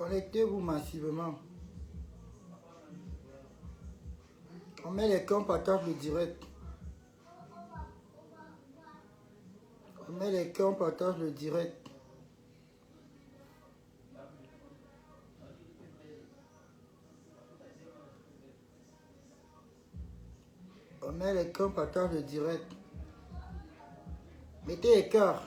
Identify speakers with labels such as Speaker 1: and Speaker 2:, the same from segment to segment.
Speaker 1: Connectez-vous massivement. On met les cœurs, on partage le direct. On met les cœurs, on partage le direct. On met les cœurs, on partage le direct. Mettez les cœurs.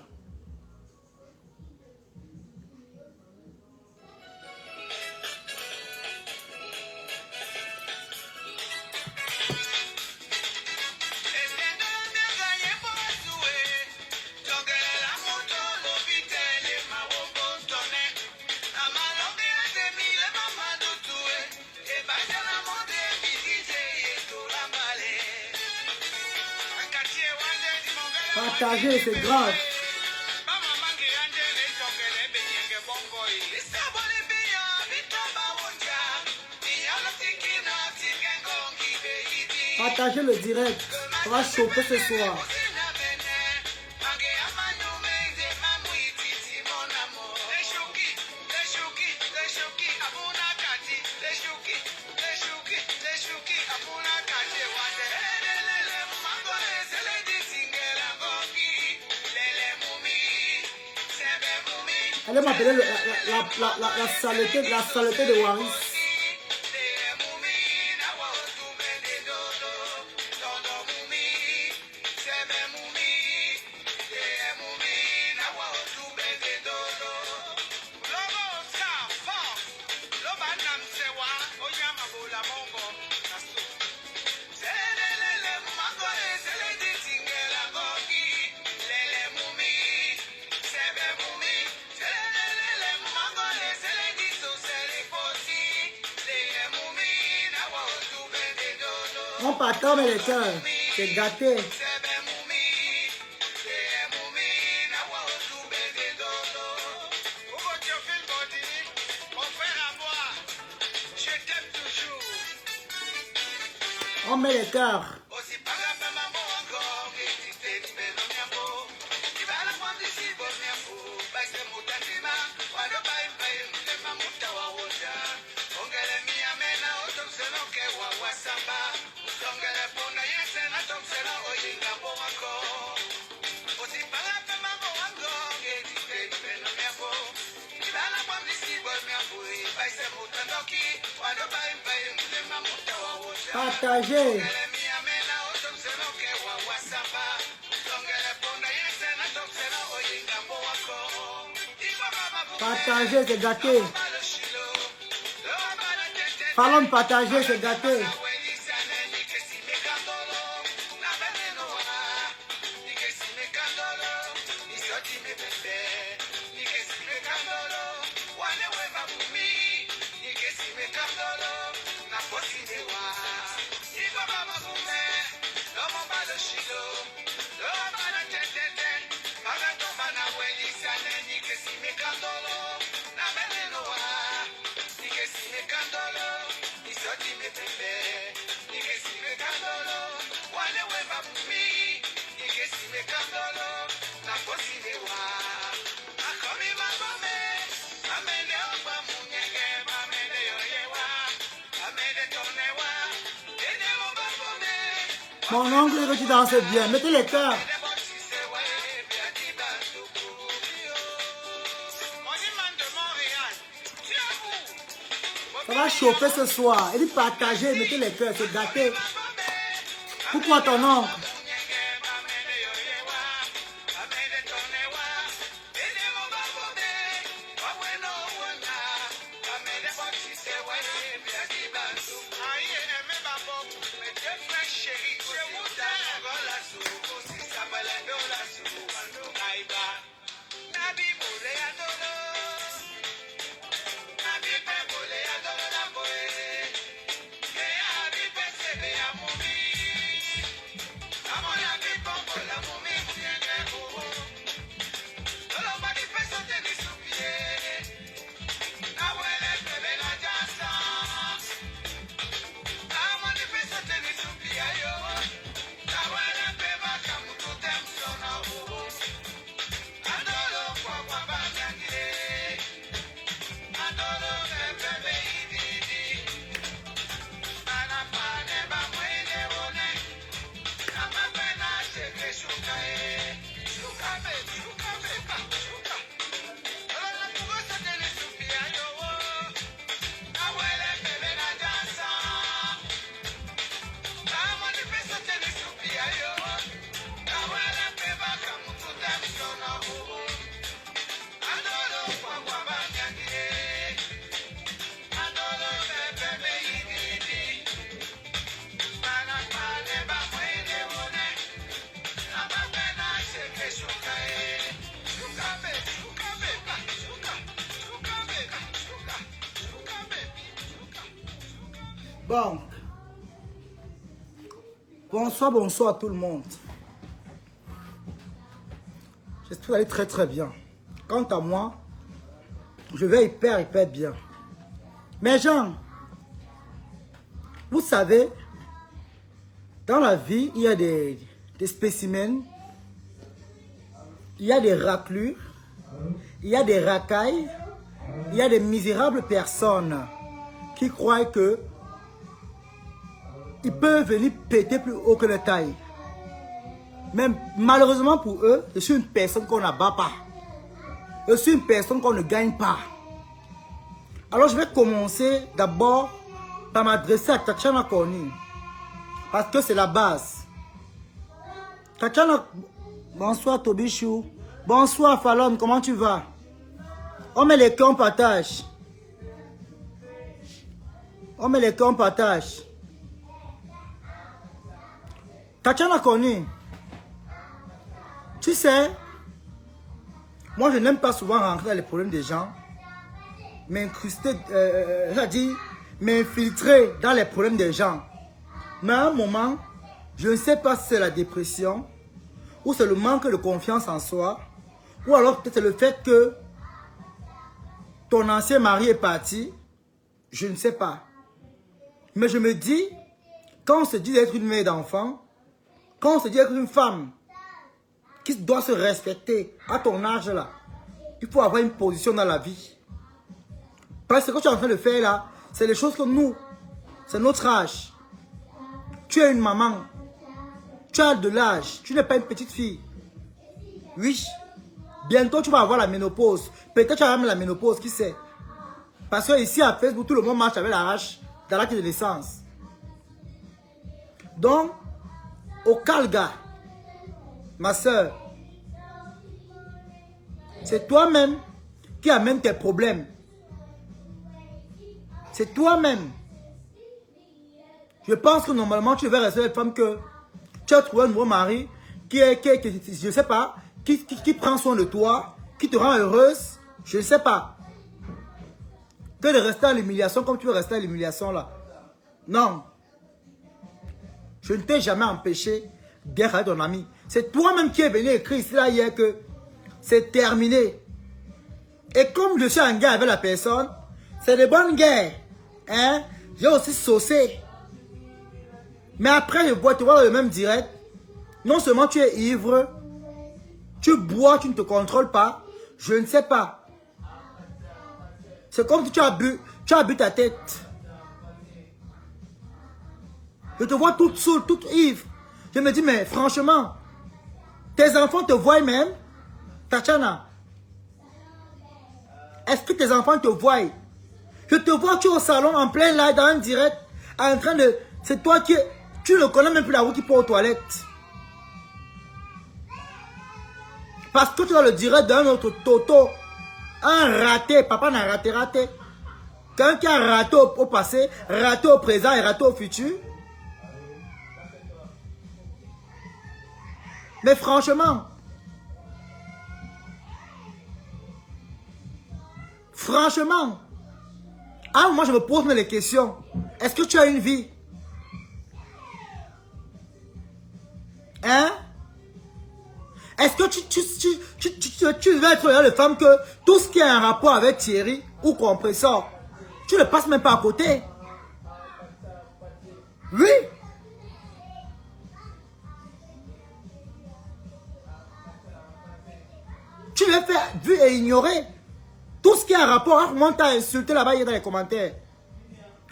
Speaker 1: Partagez, c'est grave. Partagez le direct. On va chauffer ce soir. Allez m'appeler la saleté de Waris. On partage les cœurs, c'est gâté. On met les cœurs. Partagez. Partagez, c'est gâté. Parlons de partager, c'est gâté. Mon oncle veut que tu danses bien. Mettez les cœurs. Ça va chauffer ce soir. Et dit partagez, mettez les cœurs, c'est gâté. Pourquoi ton oncle? Bon. Bonsoir, bonsoir à tout le monde. J'espère que vous allez très très bien. Quant à moi, je vais hyper bien. Mais gens, vous savez, dans la vie, il y a des spécimens, il y a des raclures, il y a des racailles, il y a des misérables personnes qui croient que ils peuvent venir péter plus haut que la taille. Mais malheureusement pour eux, je suis une personne qu'on n'abat pas. Je suis une personne qu'on ne gagne pas. Alors je vais commencer d'abord par m'adresser à Tatiana Corny. Parce que c'est la base. Tatiana, bonsoir Tobichou. Bonsoir Fallon, comment tu vas? On met les cœurs, on partage. On met les cœurs, on partage. Tatiana Corny, tu sais, moi je n'aime pas souvent rentrer dans les problèmes des gens, m'incruster, c'est-à-dire m'infiltrer dans les problèmes des gens. Mais à un moment, je ne sais pas si c'est la dépression, ou c'est le manque de confiance en soi, ou alors peut-être le fait que ton ancien mari est parti, je ne sais pas. Mais je me dis, quand on se dit d'être une mère d'enfant, quand on se dit d'être une femme qui doit se respecter à ton âge là, il faut avoir une position dans la vie. Parce que ce que tu es en train de faire là, c'est les choses que nous, c'est notre âge. Tu es une maman, tu as de l'âge, tu n'es pas une petite fille. Oui, bientôt tu vas avoir la ménopause. Peut-être tu vas même la ménopause, qui sait. Parce que ici à Facebook, tout le monde marche avec la hache dans l'acte de naissance. Donc, au Calga, ma soeur, c'est toi-même qui amène tes problèmes. C'est toi-même. Je pense que normalement, tu devrais rester une femme que tu as trouvé un nouveau mari qui je ne sais pas, qui prend soin de toi, qui te rend heureuse, je ne sais pas. Que de rester à l'humiliation comme tu veux rester à l'humiliation là. Non. Je ne t'ai jamais empêché d'être avec ton ami. C'est toi-même qui es venu écrire ici là hier que c'est terminé. Et comme je suis en guerre avec la personne, c'est de bonnes guerres. Hein? J'ai aussi saucé. Mais après, je vois, tu vois le même direct. Non seulement tu es ivre, tu bois, tu ne te contrôles pas. Je ne sais pas. C'est comme si tu as bu ta tête. Je te vois toute saoule, toute ivre. Je me dis, mais franchement, tes enfants te voient même, Tatiana. Est-ce que tes enfants te voient? Je te vois, tu es au salon en plein live, dans un direct, en train de... C'est toi qui... Tu ne connais même plus la route qui part aux toilettes. Parce que tu as le direct d'un autre Toto. Un raté, papa n'a raté. Quelqu'un qui a raté au passé, raté au présent et raté au futur. Mais franchement, à un moment je me pose les questions. Est-ce que tu as une vie? Hein? Est-ce que tu veux être une femme que tout ce qui a un rapport avec Thierry ou Compressor, tu ne passes même pas à côté? Oui. Tu les fais vu et ignorer. Tout ce qui a un rapport, on t'a insulté là-bas dans les commentaires.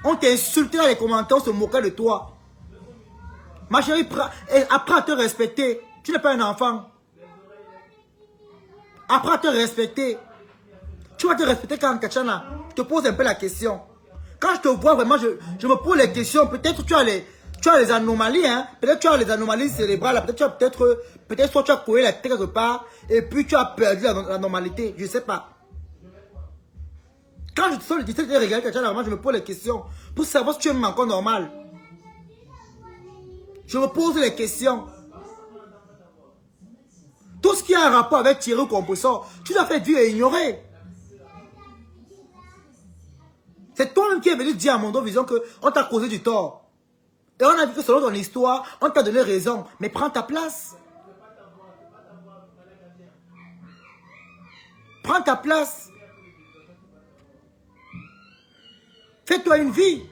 Speaker 1: On t'a insulté dans les commentaires, on se moquait de toi. Ma chérie, apprends à te respecter. Tu n'es pas un enfant. Apprends à te respecter. Tu vas te respecter quand, Tatiana, je te pose un peu la question. Quand je te vois vraiment, je me pose les questions. Peut-être tu as les anomalies, hein. Peut-être tu as les anomalies cérébrales. Peut-être soit tu as coulé la tête quelque part et puis tu as perdu la normalité. Je ne sais pas. Quand je te sors le 17 et regarde Tatiana, vraiment, je me pose les questions pour savoir si tu es encore normal. Je me pose les questions. Tout ce qui a un rapport avec Thierry Compressor, tu l'as fait dire et ignorer. C'est toi-même qui es venu dire à Mondo Vision qu'on t'a causé du tort. Et on a vu que selon ton histoire, on t'a donné raison. Mais prends ta place. Prends ta place. Fais-toi une vie.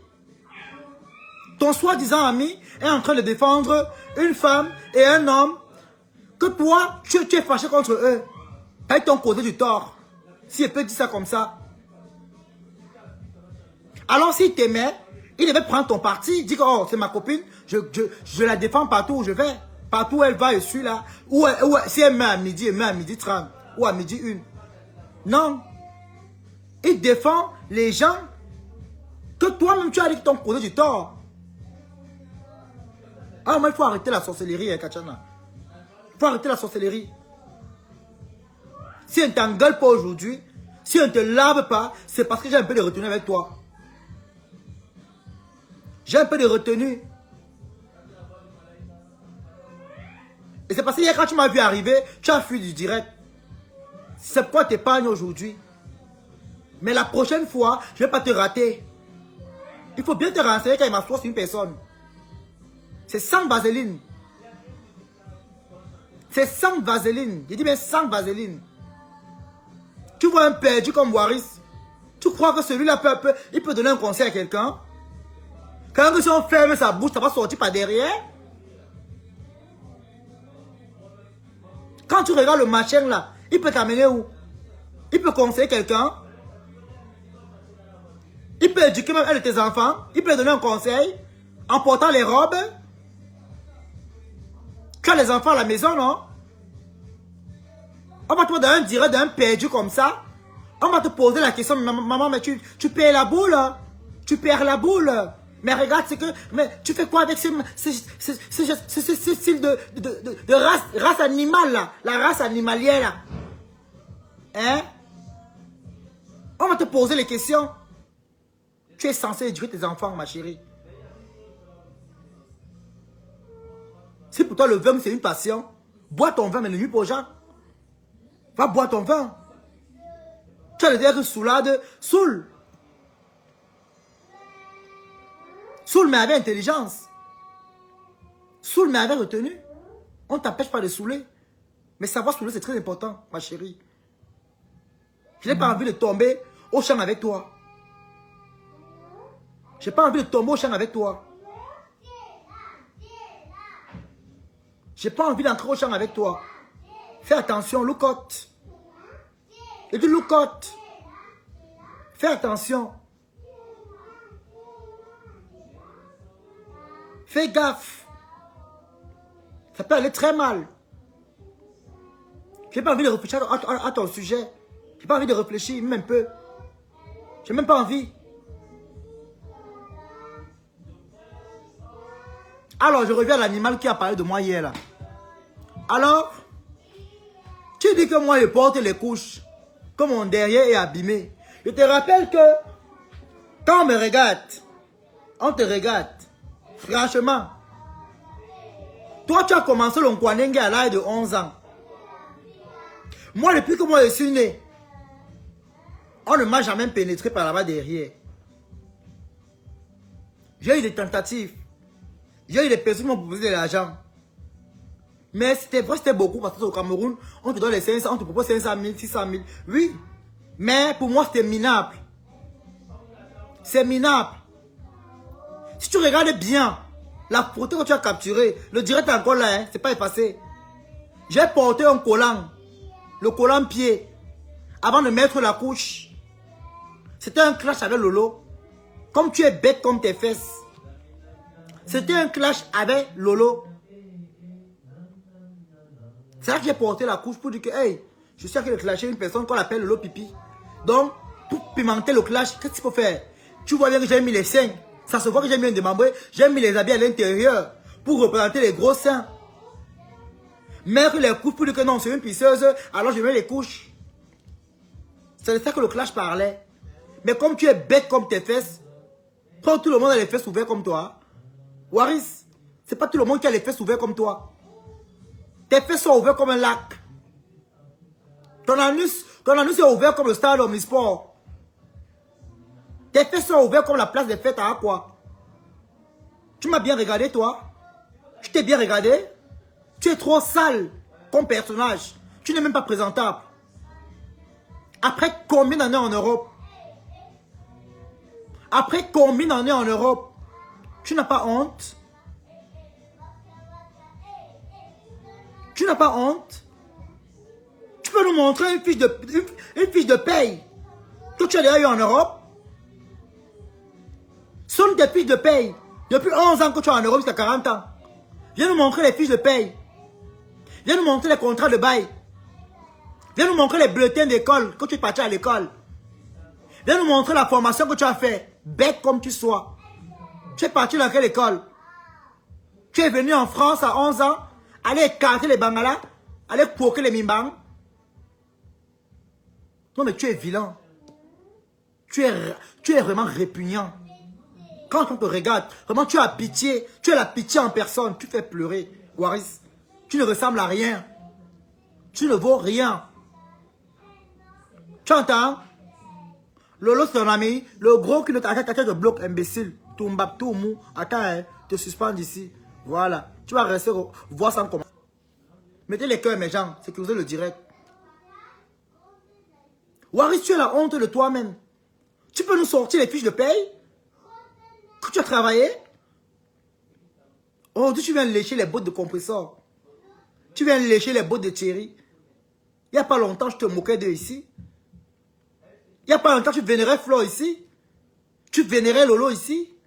Speaker 1: Ton soi-disant ami est en train de défendre une femme et un homme que toi, tu es fâché contre eux. Ils t'ont causé du tort. Si je peux dire ça comme ça. Alors s'il t'aimait, il devait prendre ton parti. Dire que oh, c'est ma copine, je la défends partout où je vais. Partout où elle va, je suis là. Si elle met à midi, elle met à midi 30 ou à midi 1. Non. Il défend les gens que toi-même tu as dit qu'ils t'ont causé du tort. Ah, moi, il faut arrêter la sorcellerie, hein, Kachana. Il faut arrêter la sorcellerie. Si on ne t'engueule pas aujourd'hui, si on ne te lave pas, c'est parce que j'ai un peu de retenue avec toi. J'ai un peu de retenue. Et c'est parce que hier, quand tu m'as vu arriver, tu as fui du direct. C'est pourquoi tu t'épargnes aujourd'hui. Mais la prochaine fois, je ne vais pas te rater. Il faut bien te renseigner quand il m'assoit sur une personne. C'est sans vaseline. C'est sans vaseline. Je dis bien sans vaseline. Tu vois un perdu comme Waris. Tu crois que celui-là il peut donner un conseil à quelqu'un? Quand si on ferme sa bouche, ça va sortir par derrière. Quand tu regardes le machin là, il peut t'amener où? Il peut conseiller quelqu'un. Il peut éduquer même un de tes enfants. Il peut donner un conseil en portant les robes. Tu as les enfants à la maison, non? On va te mettre dans un direct d'un perdu comme ça. On va te poser la question, maman, mais tu perds la boule. Tu perds la boule. Mais regarde, c'est que, mais tu fais quoi avec ce style de race animale là? La race animalière là. Hein? On va te poser les questions. Tu es censé éduquer tes enfants, ma chérie. Si pour toi le vin c'est une passion, bois ton vin mais ne nuis pas aux gens. Va boire ton vin. Tu as le dire soulade, saoule. Saoule mais avec intelligence. Saoule mais avec retenue. On ne t'empêche pas de saouler. Mais savoir saouler c'est très important, ma chérie. Je n'ai pas envie de tomber au champ avec toi. Je n'ai pas envie de tomber au champ avec toi. Je n'ai pas envie d'entrer au champ avec toi. Fais attention, look out. Et du look out. Fais attention. Fais gaffe. Ça peut aller très mal. Je n'ai pas envie de réfléchir à ton sujet. Je n'ai pas envie de réfléchir, même un peu. Je n'ai même pas envie. Alors, je reviens à l'animal qui a parlé de moi hier là. Alors, tu dis que moi je porte les couches, que mon derrière est abîmé. Je te rappelle que quand on me regarde, on te regarde. Franchement, toi tu as commencé le Nkwanenge à l'âge de 11 ans. Moi, depuis que moi je suis né, on ne m'a jamais pénétré par là-bas derrière. J'ai eu des tentatives. J'ai eu des personnes qui m'ont proposé de l'argent. Mais c'était vrai, c'était beaucoup parce que au Cameroun, on te donne les 500, on te propose 500 000, 600 000. Oui, mais pour moi, c'était minable. C'est minable. Si tu regardes bien, la photo que tu as capturée, le direct est encore là, hein, c'est pas effacé. J'ai porté un collant, le collant pied, avant de mettre la couche. C'était un clash avec Lolo. Comme tu es bête comme tes fesses. C'était un clash avec Lolo. C'est là que j'ai porté la couche pour dire que, hey, je suis en train de clasher une personne qu'on appelle Lolo Pipi. Donc, pour pimenter le clash, qu'est-ce qu'il faut faire? Tu vois bien que j'ai mis les seins. Ça se voit que j'ai mis un démembré. J'ai mis les habits à l'intérieur pour représenter les gros seins. Mettre les couches pour dire que non, c'est une pisseuse, alors je mets les couches. C'est de ça que le clash parlait. Mais comme tu es bête comme tes fesses, quand tout le monde a les fesses ouvertes comme toi, Waris, c'est pas tout le monde qui a les fesses ouvertes comme toi. Tes fesses sont ouvertes comme un lac. Ton anus est ouvert comme le stade Omnisport. Tes fesses sont ouvertes comme la place des fêtes à quoi? Tu m'as bien regardé, toi? Je t'ai bien regardé? Tu es trop sale comme personnage. Tu n'es même pas présentable. Après combien d'années en Europe? Après combien d'années en Europe? Tu n'as pas honte? Tu n'as pas honte? Tu peux nous montrer une fiche de paye que tu as déjà eu en Europe? Ce sont des fiches de paye. Depuis 11 ans que tu es en Europe jusqu'à 40 ans. Viens nous montrer les fiches de paye. Viens nous montrer les contrats de bail. Viens nous montrer les bulletins d'école que tu es parti à l'école. Viens nous montrer la formation que tu as fait. Bête comme tu sois. Tu es parti dans quelle école? Tu es venu en France à 11 ans, aller écarter les bangalas, aller poker les mimbang. Non mais tu es vilain. Tu es vraiment répugnant. Quand on te regarde, vraiment tu as pitié. Tu es la pitié en personne. Tu fais pleurer, Waris. Tu ne ressembles à rien. Tu ne vaux rien. Tu entends? Lolo, c'est ton ami. Le gros qui ne te bloque, imbécile. Toumbap, tout mou. Attends, te suspends d'ici. Voilà. Tu vas rester voir sans comment. Mettez les cœurs, mes gens. Sécurisez le direct. Waris, tu as la honte de toi-même. Tu peux nous sortir les fiches de paye que tu as travaillé? Aujourd'hui, tu viens lécher les bottes de compresseur. Tu viens lécher les bottes de Thierry. Il n'y a pas longtemps, je te moquais d'eux ici. Il n'y a pas longtemps, tu vénérais Flo ici. Tu vénérais Lolo ici.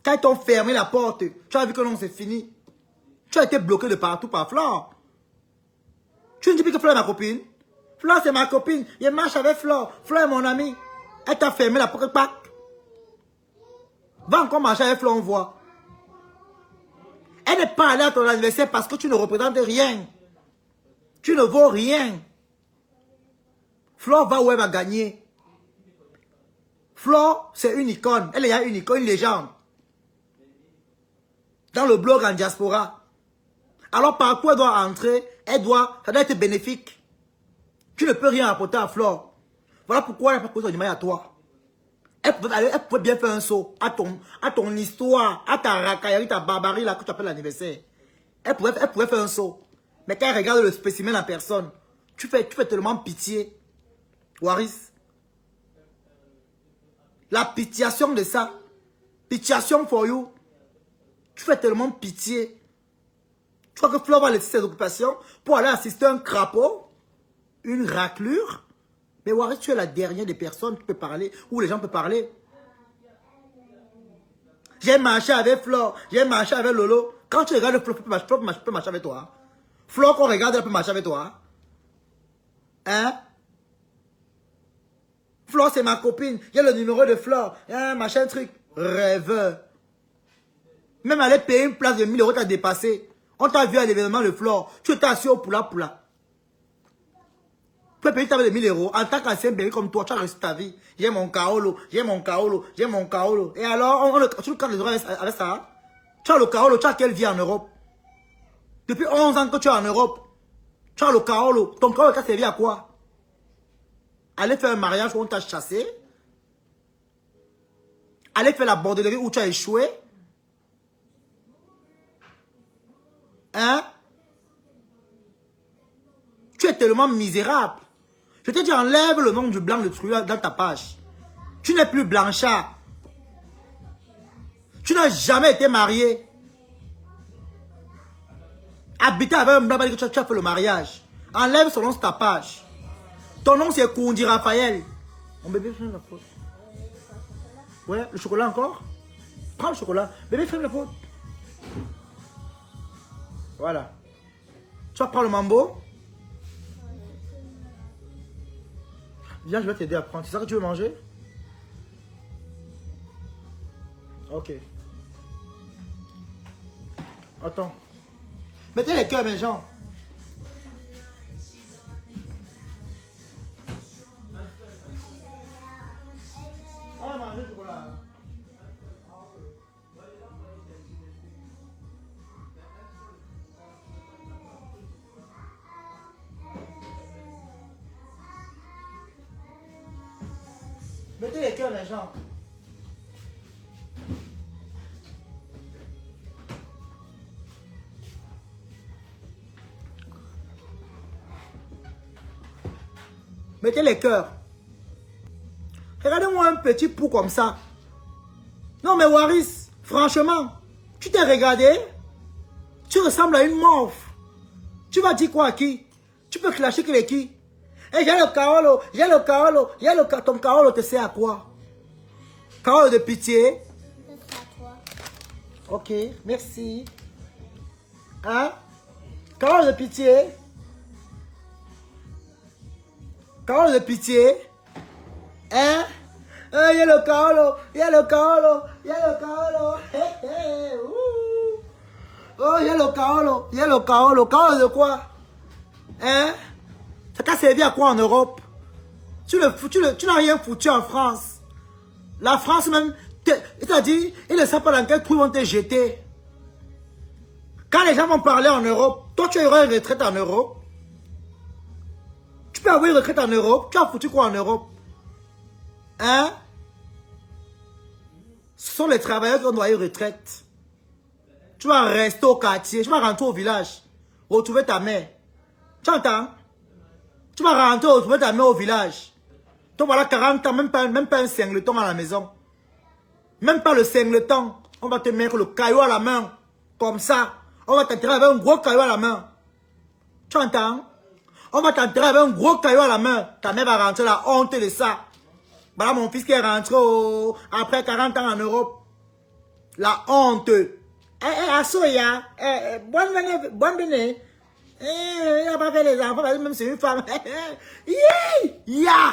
Speaker 1: Quand ils t'ont fermé la porte, tu as vu que non, c'est fini. Tu as été bloqué de partout par Flo. Tu ne dis plus que Flo est ma copine. Flo, c'est ma copine. Je marche avec Flo. Flo est mon ami. Elle t'a fermé la porte. Va encore marcher avec Flo, on voit. Elle n'est pas allée à ton anniversaire parce que tu ne représentes rien. Tu ne vaux rien. Flo va où elle va gagner. Flo, c'est une icône. Elle est une icône, une légende. Dans le blog en diaspora. Alors par quoi elle doit entrer? Ça doit être bénéfique. Tu ne peux rien apporter à Flo. Voilà pourquoi elle n'a pas posé son image à toi. Elle pouvait bien faire un saut à ton histoire, à ta racaillerie, ta barbarie là que tu appelles l'anniversaire. Elle pouvait faire un saut. Mais quand elle regarde le spécimen en personne, tu fais tellement pitié. Waris. La pitiation de ça. Pitiation for you. Tu fais tellement pitié. Tu crois que Flo va laisser ses occupations pour aller assister à un crapaud? Une raclure? Mais Waris, tu es la dernière des personnes qui peut parler, où les gens peuvent parler. J'ai marché avec Flo, j'ai marché avec Lolo. Quand tu regardes Flo, Flo peut marcher avec toi. Flo, qu'on regarde, elle peut marcher avec toi. Hein? Flo, c'est ma copine. Il y a le numéro de Flo. Hein, machin truc. Rêveur. Même aller payer une place de 1000 euros, t'as dépassé. On t'a vu à l'événement de Flo. Tu étais assis au poula. Tu peux payer ta de 1000 euros. En tant qu'ancien bébé comme toi, tu as reçu ta vie. J'ai mon kaolo. Et alors, tu le cadres les oreilles avec ça. Tu as le kaolo, tu as quelle vie en Europe? Depuis 11 ans que tu es en Europe. Tu as le kaolo. Ton kaolo t'a servi à quoi? Aller faire un mariage où on t'a chassé. Aller faire la bordellerie où tu as échoué. Hein? Tu es tellement misérable. Je te dis, enlève le nom du blanc de truand dans ta page. Tu n'es plus Blanchard. Tu n'as jamais été marié. Habiter avec un blanc, que tu as fait le mariage. Enlève son nom sur ta page. Ton nom c'est Koundi Raphaël. Mon bébé, ferme la porte. Ouais, le chocolat encore? Prends le chocolat. Bébé, ferme la porte. Voilà. Tu vas prendre le mambo? Viens, je vais t'aider à prendre. C'est ça que tu veux manger? Ok. Attends. Mettez les cœurs, mes gens. On va manger le chocolat. Mettez les cœurs, les gens. Mettez les cœurs. Regardez-moi un petit pou comme ça. Non mais Waris, franchement, tu t'es regardé? Tu ressembles à une morphe. Tu vas dire quoi à qui? Tu peux clasher que les qui? Eh, j'ai le Kaolo, j'ai le Kaolo, j'ai le Kaolo. Ton Kaolo te sert à quoi? Kaolo de pitié?
Speaker 2: C'est à toi.
Speaker 1: Ok, merci. Hein? Kaolo de pitié? Kaolo de pitié? Hein? Il y a le Kaolo, il y a le Kaolo, il y a le Kaolo. Oh, il y a le Kaolo, il y a le Kaolo. Kaolo de quoi? Hein? Ça t'a servi à quoi en Europe? Tu n'as rien foutu en France. La France même, il t'a dit, il ne sait pas dans quel trou ils vont te jeter. Quand les gens vont parler en Europe, toi tu auras une retraite en Europe. Tu peux avoir une retraite en Europe. Tu as foutu quoi en Europe? Hein? Ce sont les travailleurs qui ont droit à une retraite. Tu vas rester au quartier, tu vas rentrer au village, retrouver ta mère. Tu entends? Tu vas rentrer, retrouver ta mère au village. Toi voilà 40 ans, même pas un singleton à la maison. Même pas le singleton. On va te mettre le caillou à la main. Comme ça. On va t'enterrer avec un gros caillou à la main. Tu entends? On va t'enterrer avec un gros caillou à la main. Ta mère va rentrer la honte de ça. Voilà mon fils qui est rentré après 40 ans en Europe. La honte. Assoya. Bonne venue. Il n'a pas fait les enfants, même c'est une femme. Ya.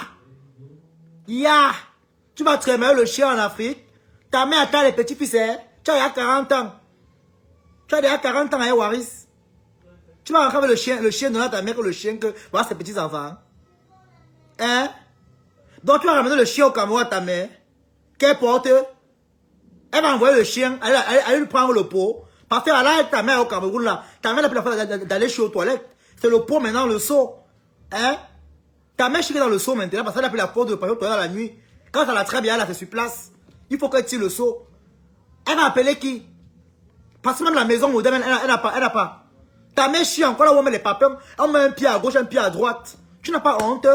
Speaker 1: Tu vas traîner le chien en Afrique. Ta mère attend les petits-fils. Tu as déjà 40 ans. Tu as déjà 40 ans, Waris. Tu vas rentrer avec le chien donner à ta mère que le chien que voilà ses petits-enfants. Hein? Donc tu vas ramener le chien au Cameroun à ta mère. Qu'elle porte. Elle va envoyer le chien, aller lui prendre le pot. Parce que là, ta mère au Cameroun, là, ta mère n'a plus la fois d'aller chez aux toilettes. C'est le pot maintenant, le seau. Hein? Ta mère chie dans le seau maintenant parce qu'elle n'a plus la faute de passer aux toilettes la nuit. Quand ça l'a très bien, là, c'est sur place. Il faut qu'elle tire le seau. Elle va appeler qui? Parce que même la maison moderne, elle n'a pas. Ta mère chie encore là où on met les papiers. On met un pied à gauche, un pied à droite. Tu n'as pas honte?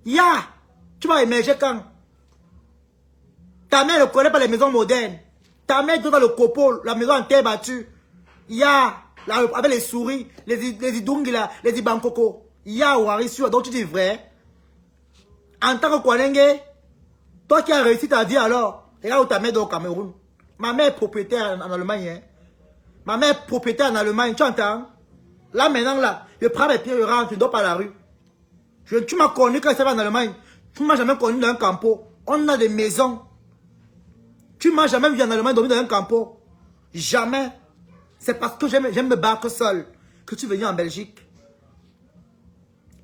Speaker 1: Tu vas émerger quand? Ta mère ne connaît pas les maisons modernes. Ta mère est dans le copeau, la maison en terre battue. Avec les souris, les idungi là, les ibankoko. Waris, donc tu dis vrai. En tant que Kwanenge, toi qui as réussi ta vie alors, regarde où ta mère est au Cameroun. Ma mère est propriétaire en Allemagne. Hein. Ma mère est propriétaire en Allemagne, tu entends? Là maintenant, là, je prends mes pieds, je rentre, je dors par la rue. Tu m'as connu quand je suis en Allemagne. Tu ne m'as jamais connu dans un campo. On a des maisons. Tu ne m'as jamais vu en Allemagne dormir dans un campo. Jamais. C'est parce que j'aime me battre seul que tu es venu en Belgique.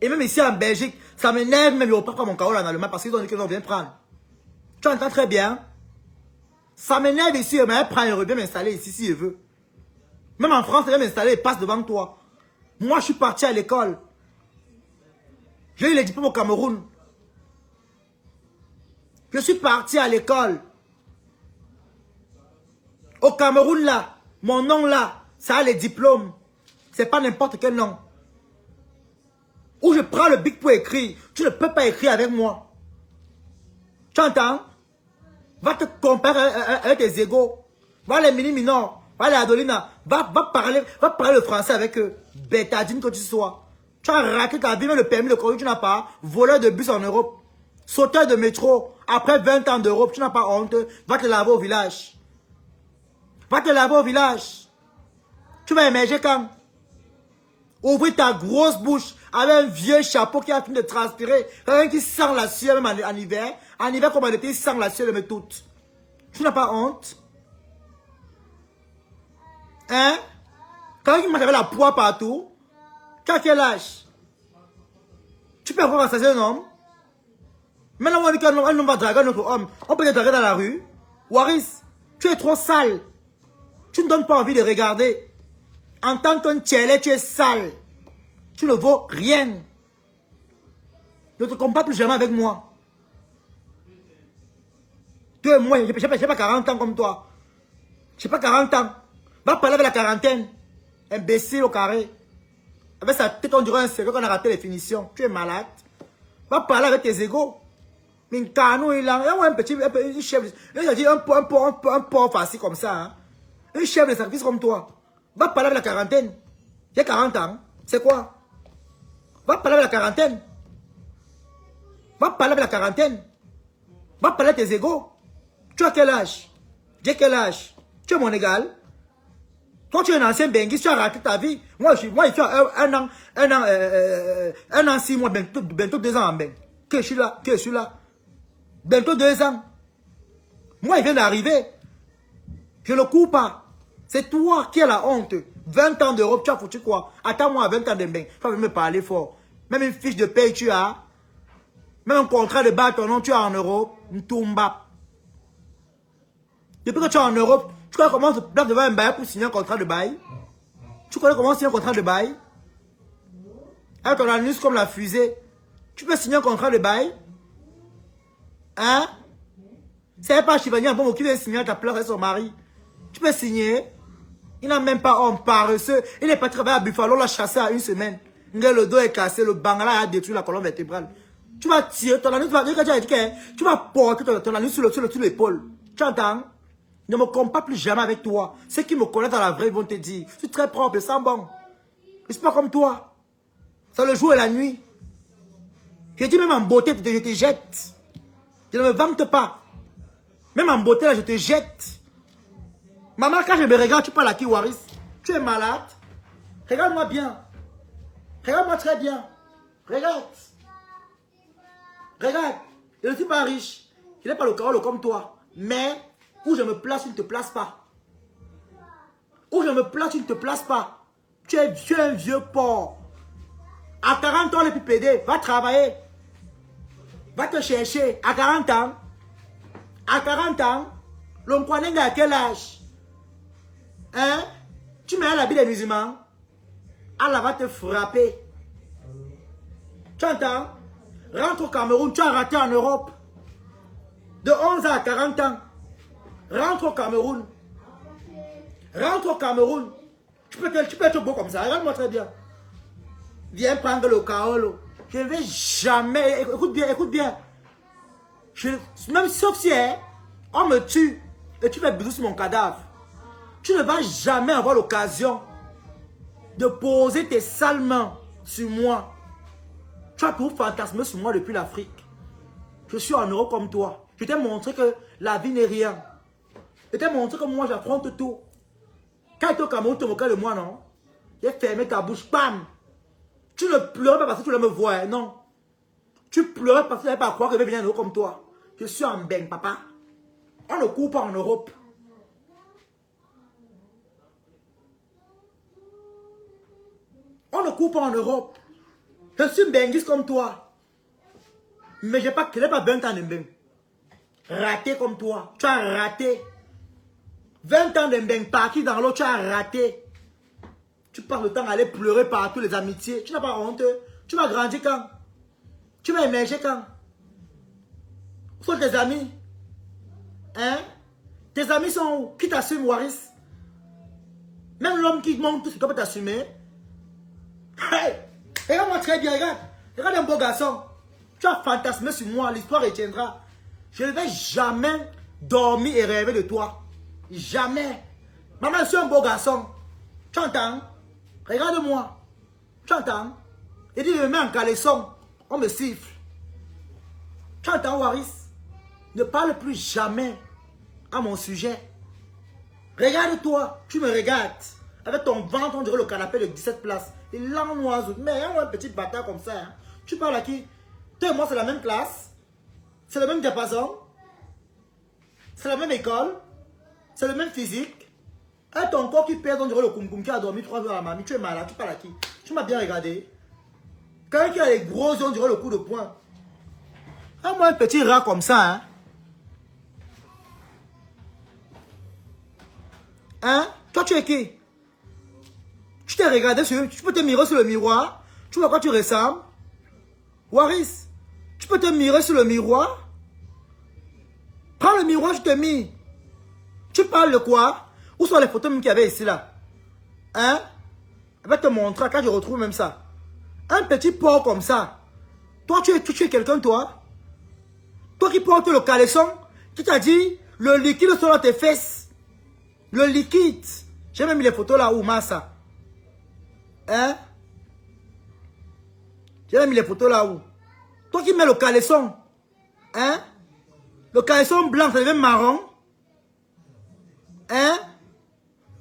Speaker 1: Et même ici en Belgique, ça m'énerve même, je ne repars pas mon carreau en Allemagne parce qu'ils ont dit que l'on vient prendre. Tu entends très bien. Ça m'énerve ici, mais elle prend, elle revient m'installer ici si elle veut. Même en France, elle vient m'installer, elle passe devant toi. Moi, je suis parti à l'école. J'ai eu les diplômes au Cameroun. Je suis parti à l'école. Au Cameroun, là, mon nom, là, ça a les diplômes. C'est pas n'importe quel nom. Où je prends le bic pour écrire. Tu ne peux pas écrire avec moi. Tu entends? Va te comparer avec tes égaux. Va les mini-minors. Va les adolina. Va parler le français avec eux. Bétadine que tu sois. Tu as raté ta vie, mais le permis de conduire, tu n'as pas. Voleur de bus en Europe. Sauteur de métro. Après 20 ans d'Europe, tu n'as pas honte. Va te laver au village. Va te laver au village. Tu vas émerger quand? Ouvrir ta grosse bouche avec un vieux chapeau qui a fini de transpirer. Quelqu'un qui sent la sueur même en hiver. En hiver comme en été, il sent la sueur de toute. Tu n'as pas honte? Hein? Quelqu'un qui mange avec la poix partout. Tu as quel âge? Tu peux avoir assassiné un homme? Maintenant, on dit qu'un homme va draguer un autre homme. On peut te draguer dans la rue. Waris, tu es trop sale. Tu ne donnes pas envie de regarder. En tant qu'un tchélé, tu es sale. Tu ne vaux rien. Ne te compare plus jamais avec moi. Tu es moi, je n'ai pas 40 ans comme toi. Je n'ai pas 40 ans. Va parler avec la quarantaine. Imbécile au carré. Avec sa tête, on dirait un cerveau qu'on a raté les finitions. Tu es malade. Va parler avec tes égaux. Mais canon, il a un petit chef. Il a dit un porc facile comme ça. Hein? Un chef de service comme toi. Va parler avec la quarantaine. J'ai 40 ans. C'est quoi? Va parler avec la quarantaine. Va parler avec la quarantaine. Va parler avec tes égaux. Tu as quel âge? J'ai quel âge? Tu es mon égal. Toi, tu es un ancien benguiste, tu as raté ta vie. Moi, je suis un an, 6 mois, bientôt 2 ans en bain. Que je suis là. Bientôt 2 ans. Moi, il vient d'arriver. Je ne le cours pas. C'est toi qui as la honte. 20 ans d'Europe, tu as foutu quoi? Attends-moi à 20 ans de bain. Tu vas me parler fort. Même une fiche de paye, tu as. Même un contrat de bail, ton nom, tu as en Europe. Ntoumba. Depuis que tu es en Europe, tu connais comment se place devant un bail pour signer un contrat de bail? Tu connais comment signer un contrat de bail? Avec ton anus comme la fusée. Tu peux signer un contrat de bail? Hein? C'est pas Chivani bon qui veut signer ta place avec son mari. Tu peux signer. Il n'a même pas homme paresseux. Il est pas travaillé à Buffalo, l'a chassé à 1 semaine. Le dos est cassé, le bangala a détruit la colonne vertébrale. Tu vas tirer ton anus, tu vas porter ton anus sur l'épaule. Tu entends? Ne me compare plus jamais avec toi. Ceux qui me connaissent dans la vraie vont te dire, je suis très propre, sans bon. Je suis pas comme toi. C'est le jour et la nuit. Je dis même en beauté, je te jette. Je ne me vante pas. Même en beauté, là, je te jette. Maman, quand je me regarde, tu parles à qui, Waris? Tu es malade? Regarde-moi bien. Regarde-moi très bien. Regarde. Regarde. Je ne suis pas riche. Je n'ai pas le carreau comme toi. Mais, où je me place, tu ne te places pas. Où je me place, tu ne te places pas. Tu es un vieux porc. À 40 ans, les plus pédés, va travailler. Va te chercher. À 40 ans. À 40 ans. L'on connaît à quel âge? Hein? Tu mets l'habit des musulmans. Allah va te frapper. Tu entends? Rentre au Cameroun, tu as raté en Europe. De 11 à 40 ans. Rentre au Cameroun. Rentre au Cameroun. Tu peux être beau comme ça. Regarde-moi très bien. Viens prendre le Kaolo. Je ne vais jamais... Écoute bien. Même sauf si on me tue et tu fais bisous sur mon cadavre. Tu ne vas jamais avoir l'occasion de poser tes sales mains sur moi. Tu as tout fantasmé sur moi depuis l'Afrique. Je suis en Europe comme toi. Je t'ai montré que la vie n'est rien. Je t'ai montré que moi j'affronte tout. Quand tu es au Cameroun, tu te moquais de moi, non? J'ai fermé ta bouche, bam! Tu ne pleurais pas parce que tu voulais me voir, non? Tu pleurais parce que tu n'avais pas à croire que je vais venir en Europe comme toi. Je suis en bain, papa. On ne court pas en Europe. On ne court pas en Europe. Je suis benguiste comme toi. Mais je n'ai pas 20 ans de bain. Raté comme toi. Tu as raté. 20 ans de bain, parti dans l'eau, tu as raté. Tu passes le temps à aller pleurer partout les amitiés. Tu n'as pas honte. Tu vas grandir quand? Tu vas émerger quand? Où sont tes amis? Hein? Tes amis sont où? Qui t'assume, Waris? Même l'homme qui monte tout ce qu'il peut t'assumer. Hey! Regarde-moi très bien, regarde. Regarde un beau garçon. Tu as fantasmé sur moi, l'histoire retiendra. Je ne vais jamais dormir et rêver de toi. Jamais. Maman, je suis un beau garçon. Tu entends? Regarde-moi. Tu entends? Et dit, je me mets en caleçon. On me siffle. Tu entends, Waris? Ne parle plus jamais à mon sujet. Regarde-toi. Tu me regardes. Avec ton ventre, on dirait le canapé de 17 places. Et l'anoise. Mais un petit bâtard comme ça. Hein. Tu parles à qui? Toi et moi, c'est la même classe. C'est le même diapason. C'est la même école. C'est le même physique. Et ton corps qui pèse, on dirait le koum-koum qui a dormi 3 jours à la mamie. Tu es malade, tu parles à qui? Tu m'as bien regardé. Quelqu'un qui a les gros yeux, on dirait le coup de poing. Ah, moi, un petit rat comme ça, hein? Hein? Toi, tu es qui? Tu t'es regardé sur... Tu peux te mirer sur le miroir. Tu vois quoi tu ressembles? Waris, tu peux te mirer sur le miroir? Prends le miroir, je te mire. Tu parles de quoi? Où sont les photos même qu'il y avait ici, là? Hein? Je vais te montrer quand je retrouve même ça. Un petit porc comme ça. Toi, tu es quelqu'un, toi. Toi qui portes le caleçon, qui t'a dit, le liquide sur tes fesses. Le liquide. J'ai même mis les photos là où, Massa. Hein? J'ai même mis les photos là où. Toi qui mets le caleçon. Hein? Le caleçon blanc, ça devient marron. Hein?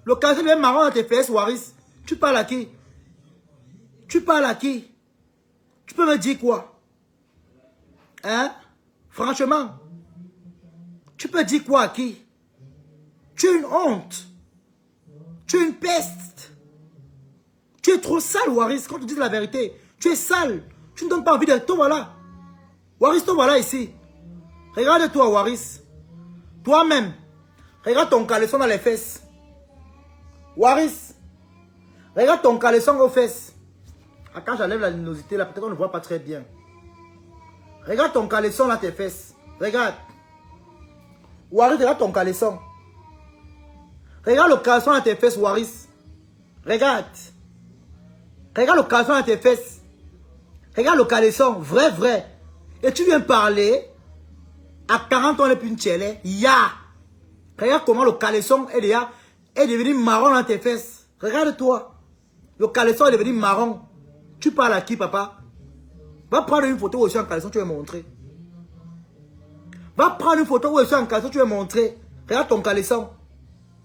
Speaker 1: Le caleçon devient marron dans tes fesses, Waris. Tu parles à qui? Tu parles à qui? Tu peux me dire quoi? Hein? Franchement. Tu peux dire quoi à qui? Tu es une honte. Tu es une peste. Tu es trop sale, Waris. Quand tu dis la vérité, tu es sale. Tu ne donnes pas envie de... Toi, voilà. Waris, toi, voilà ici. Regarde-toi, Waris. Toi-même. Regarde ton caleçon dans les fesses. Waris. Regarde ton caleçon aux fesses. Ah, quand j'enlève la luminosité, là, peut-être qu'on ne voit pas très bien. Regarde ton caleçon dans tes fesses. Regarde. Waris, regarde ton caleçon. Regarde le caleçon dans tes fesses, Waris. Regarde. Regarde le caleçon dans tes fesses. Regarde le caleçon, vrai, vrai. Et tu viens parler. À 40 ans, on n'est plus une tchélé. Ya. Regarde comment le caleçon est devenu marron dans tes fesses. Regarde-toi. Le caleçon est devenu marron. Tu parles à qui, papa? Va prendre une photo où je suis en caleçon, tu vas montrer. Va prendre une photo où je suis en caleçon, tu vas montrer. Regarde ton caleçon.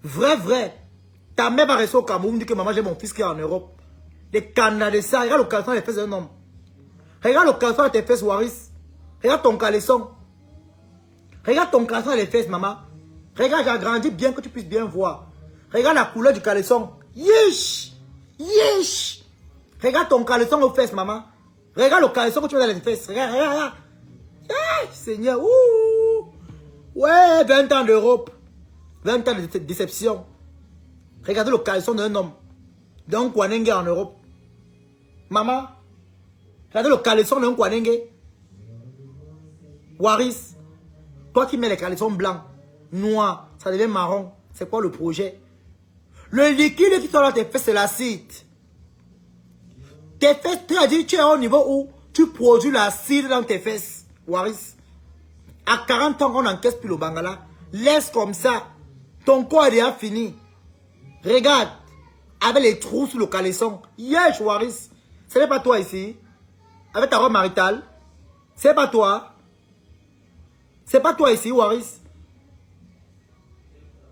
Speaker 1: Vrai, vrai. Ta mère va rester au Cameroun, dit que maman, j'ai mon fils qui est en Europe. Les Canadiens, ça. Regarde le caleçon des fesses d'un homme. Regarde le caleçon de tes fesses, Waris. Regarde ton caleçon. Regarde ton caleçon des fesses, maman. Regarde, j'ai agrandi bien que tu puisses bien voir. Regarde la couleur du caleçon. Yish! Yish! Regarde ton caleçon aux fesses, maman. Regarde le caleçon que tu mets dans les fesses. Regarde, regarde, regarde. Hey, Seigneur. Ouh. Ouais, 20 ans d'Europe. 20 ans de déception. Regardez le caleçon d'un homme. D'un Kwanenge en Europe. Maman. Regardez le caleçon d'un Kwanenge. Waris. Toi qui mets les caleçons blancs, noirs, ça devient marron. C'est quoi le projet? Le liquide qui sort dans tes fesses, c'est l'acide. Tes fesses, tu as dit, tu es au niveau où tu produis l'acide dans tes fesses. Waris. À 40 ans, on n'encaisse plus le bangala. Laisse comme ça. Ton corps est déjà fini. Regarde. Avec les trous sous le caleçon. Yes, Waris. Ce n'est pas toi ici. Avec ta robe maritale. C'est pas toi. C'est pas toi ici, Waris.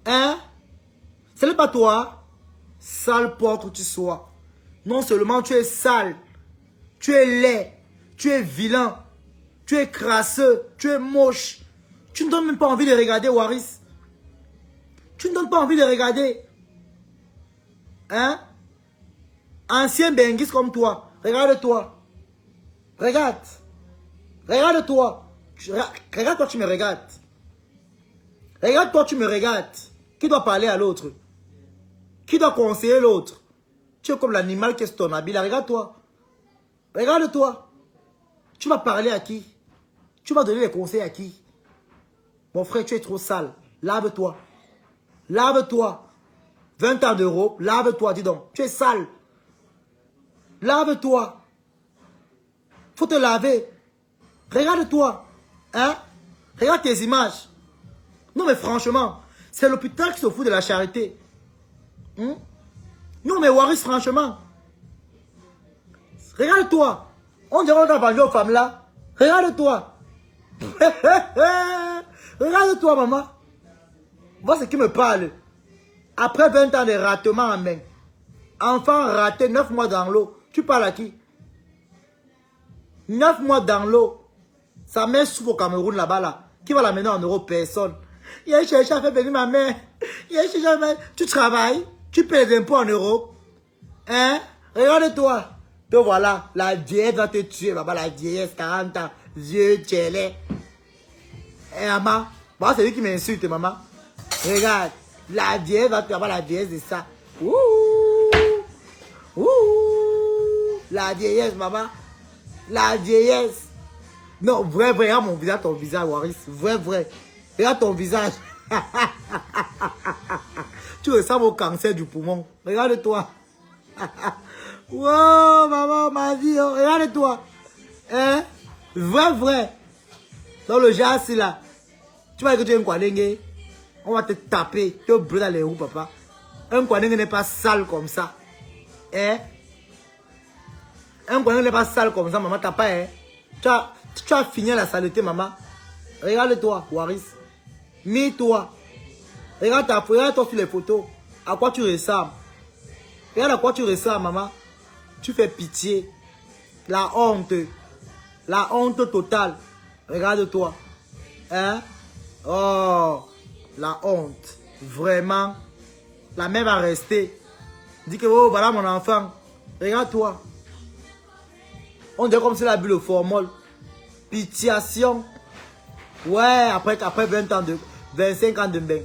Speaker 1: Hein? Ce n'est pas toi. Sale porc que tu sois. Non seulement tu es sale. Tu es laid. Tu es vilain. Tu es crasseux. Tu es moche. Tu ne donnes même pas envie de regarder, Waris. Tu ne donnes pas envie de regarder. Hein? Ancien benguis comme toi. Regarde-toi. Regarde. Regarde-toi. Regarde-toi, tu me regardes. Regarde-toi, tu me regardes. Qui doit parler à l'autre? Qui doit conseiller l'autre? Tu es comme l'animal qui est ton habit. Regarde-toi. Regarde-toi. Tu vas parler à qui? Tu vas donner des conseils à qui? Mon frère, tu es trop sale. Lave-toi. Lave-toi. 20 ans d'euros. Lave-toi, dis donc. Tu es sale. Lave-toi. Faut te laver. Regarde-toi. Hein? Regarde tes images. Non, mais franchement, c'est l'hôpital qui se fout de la charité. Non, mais Waris, franchement. Regarde-toi. On dirait qu'on a vendu aux femmes là. Regarde-toi. Regarde-toi, maman. Voilà ce qui me parle. Après 20 ans de ratement en main. Enfant raté, 9 mois dans l'eau. Tu parles à qui? 9 mois dans l'eau. Sa mère souffre au Cameroun là-bas là. Qui va l'amener en Europe? Personne. Il a cherché à faire venir ma mère. Il a cherché à faire... Tu travailles. Tu payes les impôts en Europe. Hein? Regarde-toi. Te voilà. La vieillesse va te tuer. Maman, la vieillesse, 40 ans. Vieux tchélé. Eh, maman. Bon, c'est lui qui m'insulte, maman. Regarde. La vieillesse va te tuer. La vieillesse de ça. Ouh. Ouh. La vieillesse, maman. La vieillesse. Non, vrai, vrai, regarde mon visage, ton visage, Waris. Vrai, vrai. Regarde ton visage. Tu ressembles au cancer du poumon. Regarde-toi. Wow, maman, ma vie, oh, regarde-toi. Hein? Vrai. Dans le genre, c'est là. Tu vas dire que tu es un Kwanenge. On va te taper, te brûler dans les roues, papa. Un Kwanenge n'est pas sale comme ça. Hein? Un Kwanenge n'est pas sale comme ça, maman. T'as pas, hein? Tu as fini la saleté, maman. Regarde-toi, Waris. Mets-toi. Regarde-toi sur les photos. À quoi tu ressembles? Regarde à quoi tu ressembles, maman. Tu fais pitié. La honte. La honte totale. Regarde-toi. Hein? Oh, la honte. Vraiment. La mère va rester. Dis que, oh, voilà mon enfant. Regarde-toi. On dirait comme si elle a bu le formol. Pitiation. Ouais, après 20 ans de... 25 ans de bain.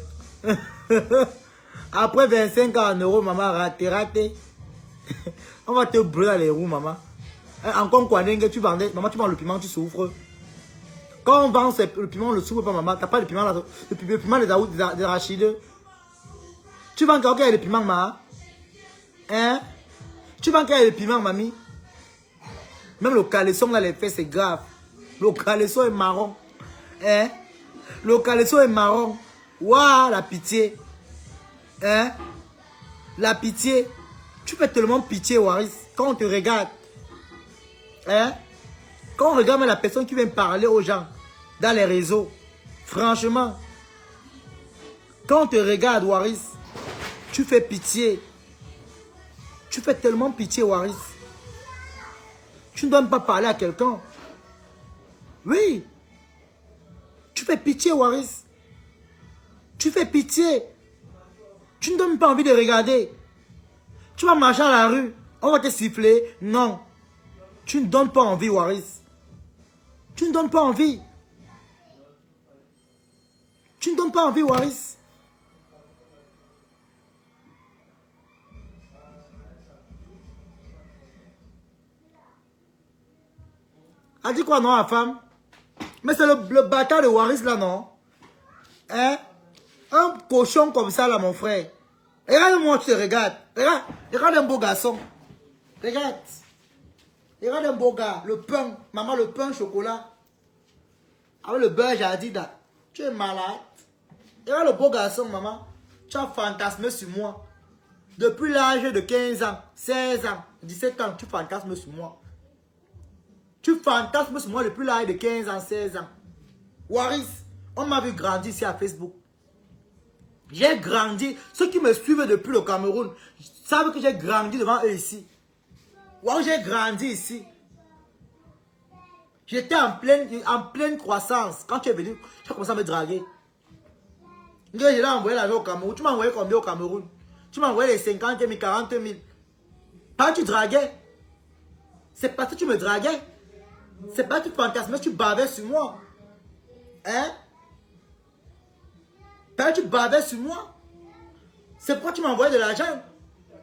Speaker 1: Après 25 ans en euros, maman, raté. On va te brûler dans les roues, maman. Encore quoi, tu vendais. Maman, tu vends le piment, tu souffres. Quand on vend le piment, on ne le souffre pas, maman. T'as pas le piment là. Le piment des arachides. Tu vends encore le piment, maman. Hein? Tu vends encore le piment, mamie. Même le caleçon là, les fesses, c'est grave. Le caleçon est marron. Hein? Le caleçon est marron. Waouh, la pitié. Hein? La pitié. Tu fais tellement pitié, Waris. Quand on te regarde. Hein? Quand on regarde la personne qui vient parler aux gens dans les réseaux. Franchement. Quand on te regarde, Waris. Tu fais pitié. Tu fais tellement pitié, Waris. Tu ne dois pas parler à quelqu'un. Oui. Tu fais pitié, Waris. Tu fais pitié. Tu ne donnes pas envie de regarder. Tu vas marcher à la rue. On va te siffler. Non. Tu ne donnes pas envie, Waris. Tu ne donnes pas envie. Tu ne donnes pas envie, Waris. A dit quoi, non, la femme? Mais c'est le bâtard de Waris, là, non? Hein? Un cochon comme ça, là, mon frère. Regarde-moi, tu te regardes. Regarde un beau garçon. Regarde. Regarde un beau gars. Le pain. Maman, le pain chocolat. Avec le beurre jardida. Tu es malade. Regarde le beau garçon, maman. Tu as fantasmé sur moi. Depuis l'âge de 15 ans, 16 ans, 17 ans, tu fantasmes sur moi. Tu fantasmes sur moi depuis l'âge de 15 ans, 16 ans. Waris, on m'a vu grandir ici à Facebook. J'ai grandi. Ceux qui me suivent depuis le Cameroun savent que j'ai grandi devant eux ici. Waris, j'ai grandi ici. J'étais en pleine croissance. Quand tu es venu, tu as commencé à me draguer. Je l'ai envoyé l'argent au Cameroun. Tu m'as envoyé combien au Cameroun? Tu m'as envoyé les 50 000, 40 000. Quand tu draguais, c'est parce que tu me draguais. C'est pas que tu fantasmais, tu bavais sur moi. Hein? Parce que tu bavais sur moi. C'est pourquoi tu m'as envoyé de l'argent.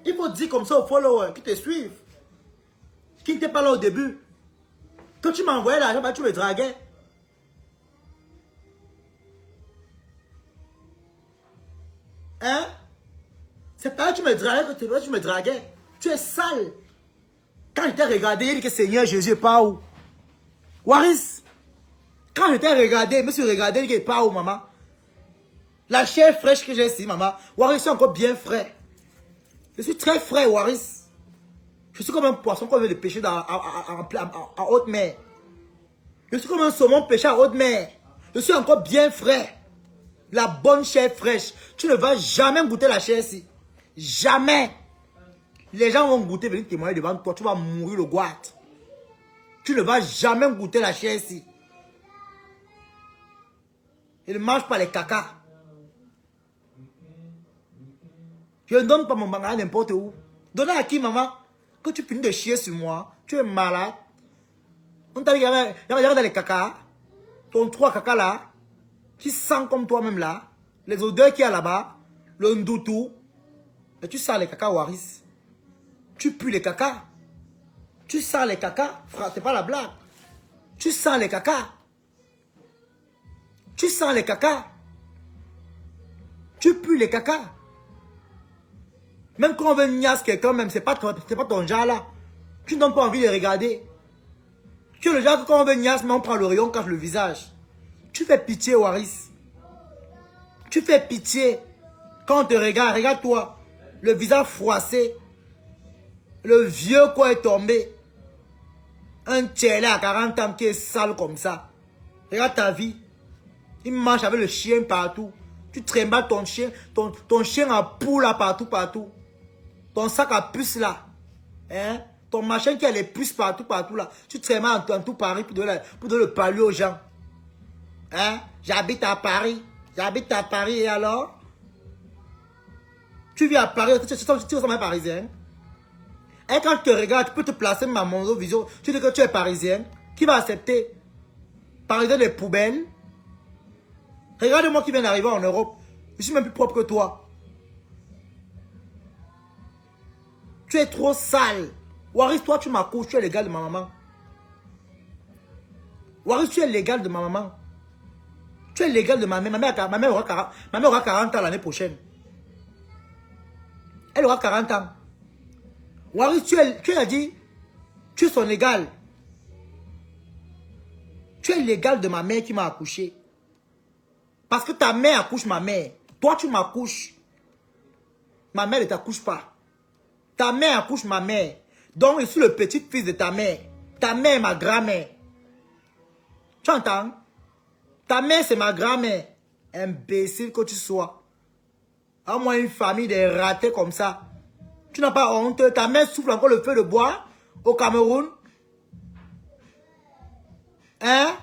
Speaker 1: Il faut dire comme ça aux followers qui te suivent. Qui n'étaient pas là au début. Quand tu m'as envoyé l'argent, bah, tu me draguais. Hein? C'est pas que tu me draguais, que tu me draguais. Tu es sale. Quand je t'ai regardé, il dit que Seigneur Jésus n'est pas où? Waris, quand je t'ai regardé, je me suis regardé, il dit qu'il n'est pas où, maman? La chair fraîche que j'ai ici, maman. Waris, je suis encore bien frais. Je suis très frais, Waris. Je suis comme un poisson qu'on vient de pêcher en haute mer. Je suis comme un saumon pêché en haute mer. Je suis encore bien frais. La bonne chair fraîche. Tu ne vas jamais goûter la chair ici. Jamais. Les gens vont goûter, venir témoigner devant toi. Tu vas mourir le goût. Tu ne vas jamais goûter la chair ici. Je ne mange pas les caca. Je ne donne pas mon manga n'importe où. Donne à qui, maman? Quand tu finis de chier sur moi, tu es malade. On t'a dit qu'il y avait dans les caca. Ton 3 caca là, qui sent comme toi-même là. Les odeurs qu'il y a là-bas. Le ndoutou. Et tu sens les caca, Waris. Tu pues les caca. Tu sens les caca. C'est pas la blague. Tu sens les caca. Tu sens les caca. Tu pues les caca. Même quand on veut niasse quelqu'un, même, c'est pas ton genre là. Tu ne donnes pas envie de regarder. Tu es le genre que quand on veut niasse, on prend le rayon, on cache le visage. Tu fais pitié, Waris. Tu fais pitié. Quand on te regarde, regarde-toi. Le visage froissé. Le vieux quoi est tombé. Un tchèlé à 40 ans qui est sale comme ça. Regarde ta vie. Il marche avec le chien partout. Tu trimbales ton chien à poule là partout, partout. Ton sac à puce là. Hein? Ton machin qui a les puces partout, partout là. Tu trimbales en tout Paris pour donner le palais aux gens. Hein? J'habite à Paris. J'habite à Paris et alors? Tu vis à Paris, tu ressembles à un Parisien. Et quand tu te regardes, tu peux te placer ma monovision. Tu dis que tu es Parisien. Qui va accepter? Parisien des poubelles. Regarde-moi qui vient d'arriver en Europe. Je suis même plus propre que toi. Tu es trop sale. Waris, toi, tu m'accouches. Tu es l'égal de ma maman. Waris, tu es l'égal de ma maman. Tu es l'égal de ma mère. Ma mère aura 40 ans l'année prochaine. Elle aura 40 ans. Waris, tu as dit, tu es son égal. Tu es l'égal de ma mère qui m'a accouché. Parce que ta mère accouche ma mère. Toi, tu m'accouches. Ma mère ne t'accouche pas. Ta mère accouche ma mère. Donc, je suis le petit-fils de ta mère. Ta mère est ma grand-mère. Tu entends? Ta mère, c'est ma grand-mère. Imbécile que tu sois. À moi, une famille de ratés comme ça. Tu n'as pas honte. Ta mère souffle encore le feu de bois au Cameroun. Hein?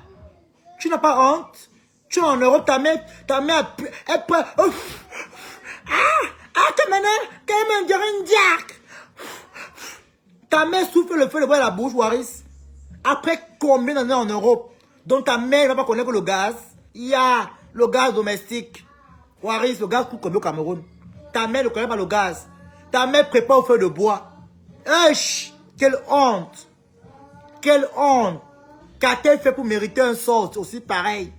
Speaker 1: Tu n'as pas honte? Tu es en Europe, ta mère elle peut... Quand même, une diac. Ta mère souffle le feu de bois à la bouche, Waris. Après combien d'années en Europe? Donc ta mère ne va pas connaître le gaz. Il y a le gaz domestique. Waris, le gaz coûte combien au Cameroun? Ta mère ne connaît pas le gaz. Ta mère prépare au feu de bois. Wesh, quelle honte. Quelle honte. Qu'a-t-elle fait pour mériter un sort aussi pareil?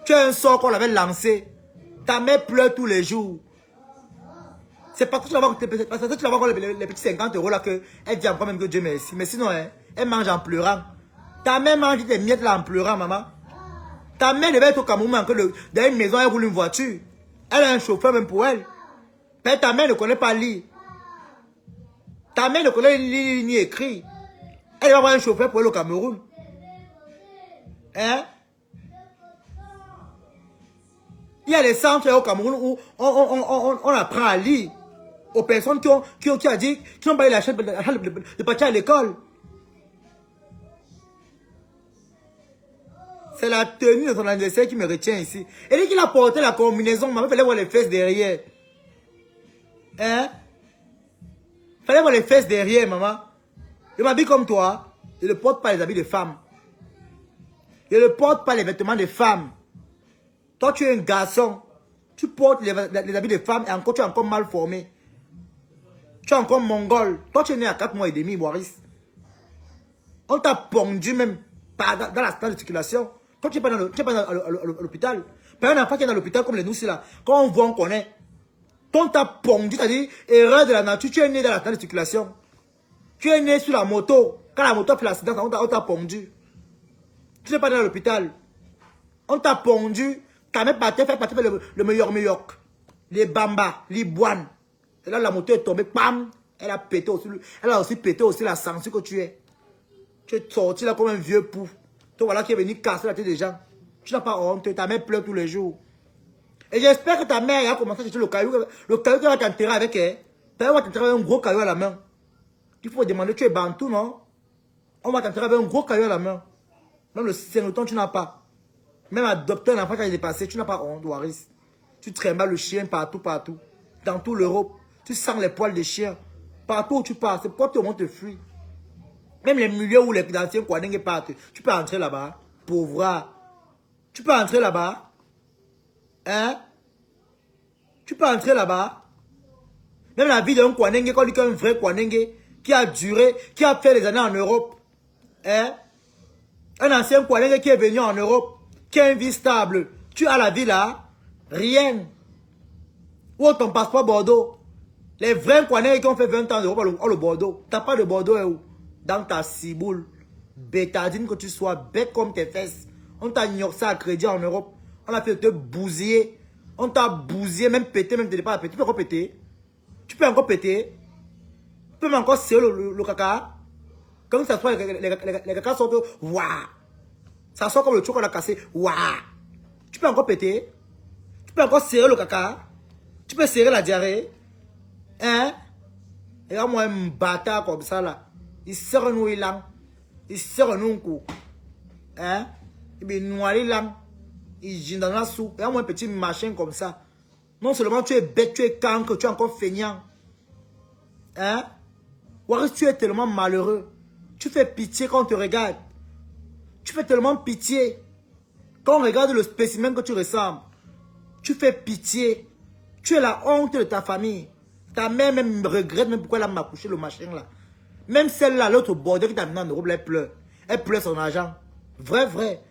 Speaker 1: Tu as un sort qu'on avait lancé. Ta mère pleure tous les jours. C'est parce que tu vas voir les petits 50 € là qu'elle dit encore même que Dieu merci. Mais sinon, hein, elle mange en pleurant. Ta mère mange des miettes là en pleurant, maman. Ta mère devait être au Cameroun dans une maison, elle roule une voiture. Elle a un chauffeur même pour elle. Mais ta mère ne connaît pas lire. Ta mère ne connaît lire ni écrire. Elle va avoir un chauffeur pour elle au Cameroun. Hein? Il y a des centres au Cameroun où on apprend à lire aux personnes qui n'ont pas eu la chance de partir à l'école. C'est la tenue de son anniversaire qui me retient ici. Et dès qu'il a porté la combinaison, maman, il fallait voir les fesses derrière. Hein? Il fallait voir les fesses derrière, maman. Je m'habille comme toi. Je ne porte pas les habits de femmes. Je ne porte pas les vêtements de femmes. Toi, tu es un garçon. Tu portes les habits de femmes et encore, tu es encore mal formé. Tu es encore mongol. Toi, tu es né à 4 mois et demi, Maurice. On t'a pondu même dans la salle de circulation. Toi, tu n'es pas dans l'hôpital. Pas un enfant qui est dans l'hôpital comme les nous, là. Quand on voit, on connaît. Toi, on t'a pondu, c'est-à-dire, erreur de la nature. Tu es né dans la salle de circulation. Tu es né sur la moto. Quand la moto fait l'accident, on t'a pondu. Tu n'es pas dans l'hôpital. On t'a pondu. Ta mère fait partir le meilleur. Les bambas, les boines. Et là, la moto est tombée. Pam! Elle a pété aussi. Elle a aussi pété aussi la censure que tu es. Tu es sorti là comme un vieux pou. Toi, voilà qui est venu casser la tête des gens. Tu n'as pas honte. Ta mère pleure tous les jours. Et j'espère que ta mère a commencé à chercher le caillou. Le caillou qui va t'enterrer avec elle. Ta mère va t'enterrer avec un gros caillou à la main. Il faut demander, tu es bantou, non? On va t'enterrer avec un gros caillou à la main. Même le sénoton, tu n'as pas. Même adopter un enfant qui a dépassé, tu n'as pas honte, Waris. Tu trimbales le chien partout. Dans toute l'Europe. Tu sens les poils des chiens. Partout où tu pars, c'est pourquoi tout le monde te fuit. Même les milieux où les anciens Kwanenge partent, tu peux entrer là-bas. Pauvre. Tu peux entrer là-bas. Hein? Tu peux entrer là-bas. Même la vie d'un Kwanenge, quand on dit qu'un vrai Kwanenge, qui a duré, qui a fait des années en Europe. Hein? Un ancien Kwanenge qui est venu en Europe, qui a une vie stable. Tu as la vie là? Rien. Où est ton passeport Bordeaux? Les vrais Kwanenge qui ont fait 20 ans d'Europe ont le Bordeaux. Tu n'as pas de Bordeaux où? Dans ta ciboule. bétadine que tu sois, bête comme tes fesses. On t'a ignoré à crédit en Europe. On a fait te bousiller. On t'a bousillé, même pété, même t'es pas à péter. Tu peux encore péter. Tu peux encore péter. Tu peux même encore serrer le caca. Comme ça soit, les caca sortent. Waouh. Ça sort comme le truc qu'on a cassé. Waouh. Tu peux encore péter. Tu peux encore serrer le caca. Tu peux serrer la diarrhée. Hein? Et là, moi, un bâtard comme ça, là. Il serre nous, il a. Il serre nous, un coup. Hein? Il est noiré, là. Il gîne dans la soupe. Et là, moi, un petit machin comme ça. Non seulement tu es bête, tu es cancre, tu es encore feignant. Hein? Waris, tu es tellement malheureux. Tu fais pitié quand on te regarde. Tu fais tellement pitié. Quand on regarde le spécimen que tu ressembles, tu fais pitié. Tu es la honte de ta famille. Ta mère même regrette même pourquoi elle m'a couché le machin là. Même celle-là, l'autre bordel qui t'a amené en Europe, elle pleure. Elle pleure son argent. Vrai, vrai.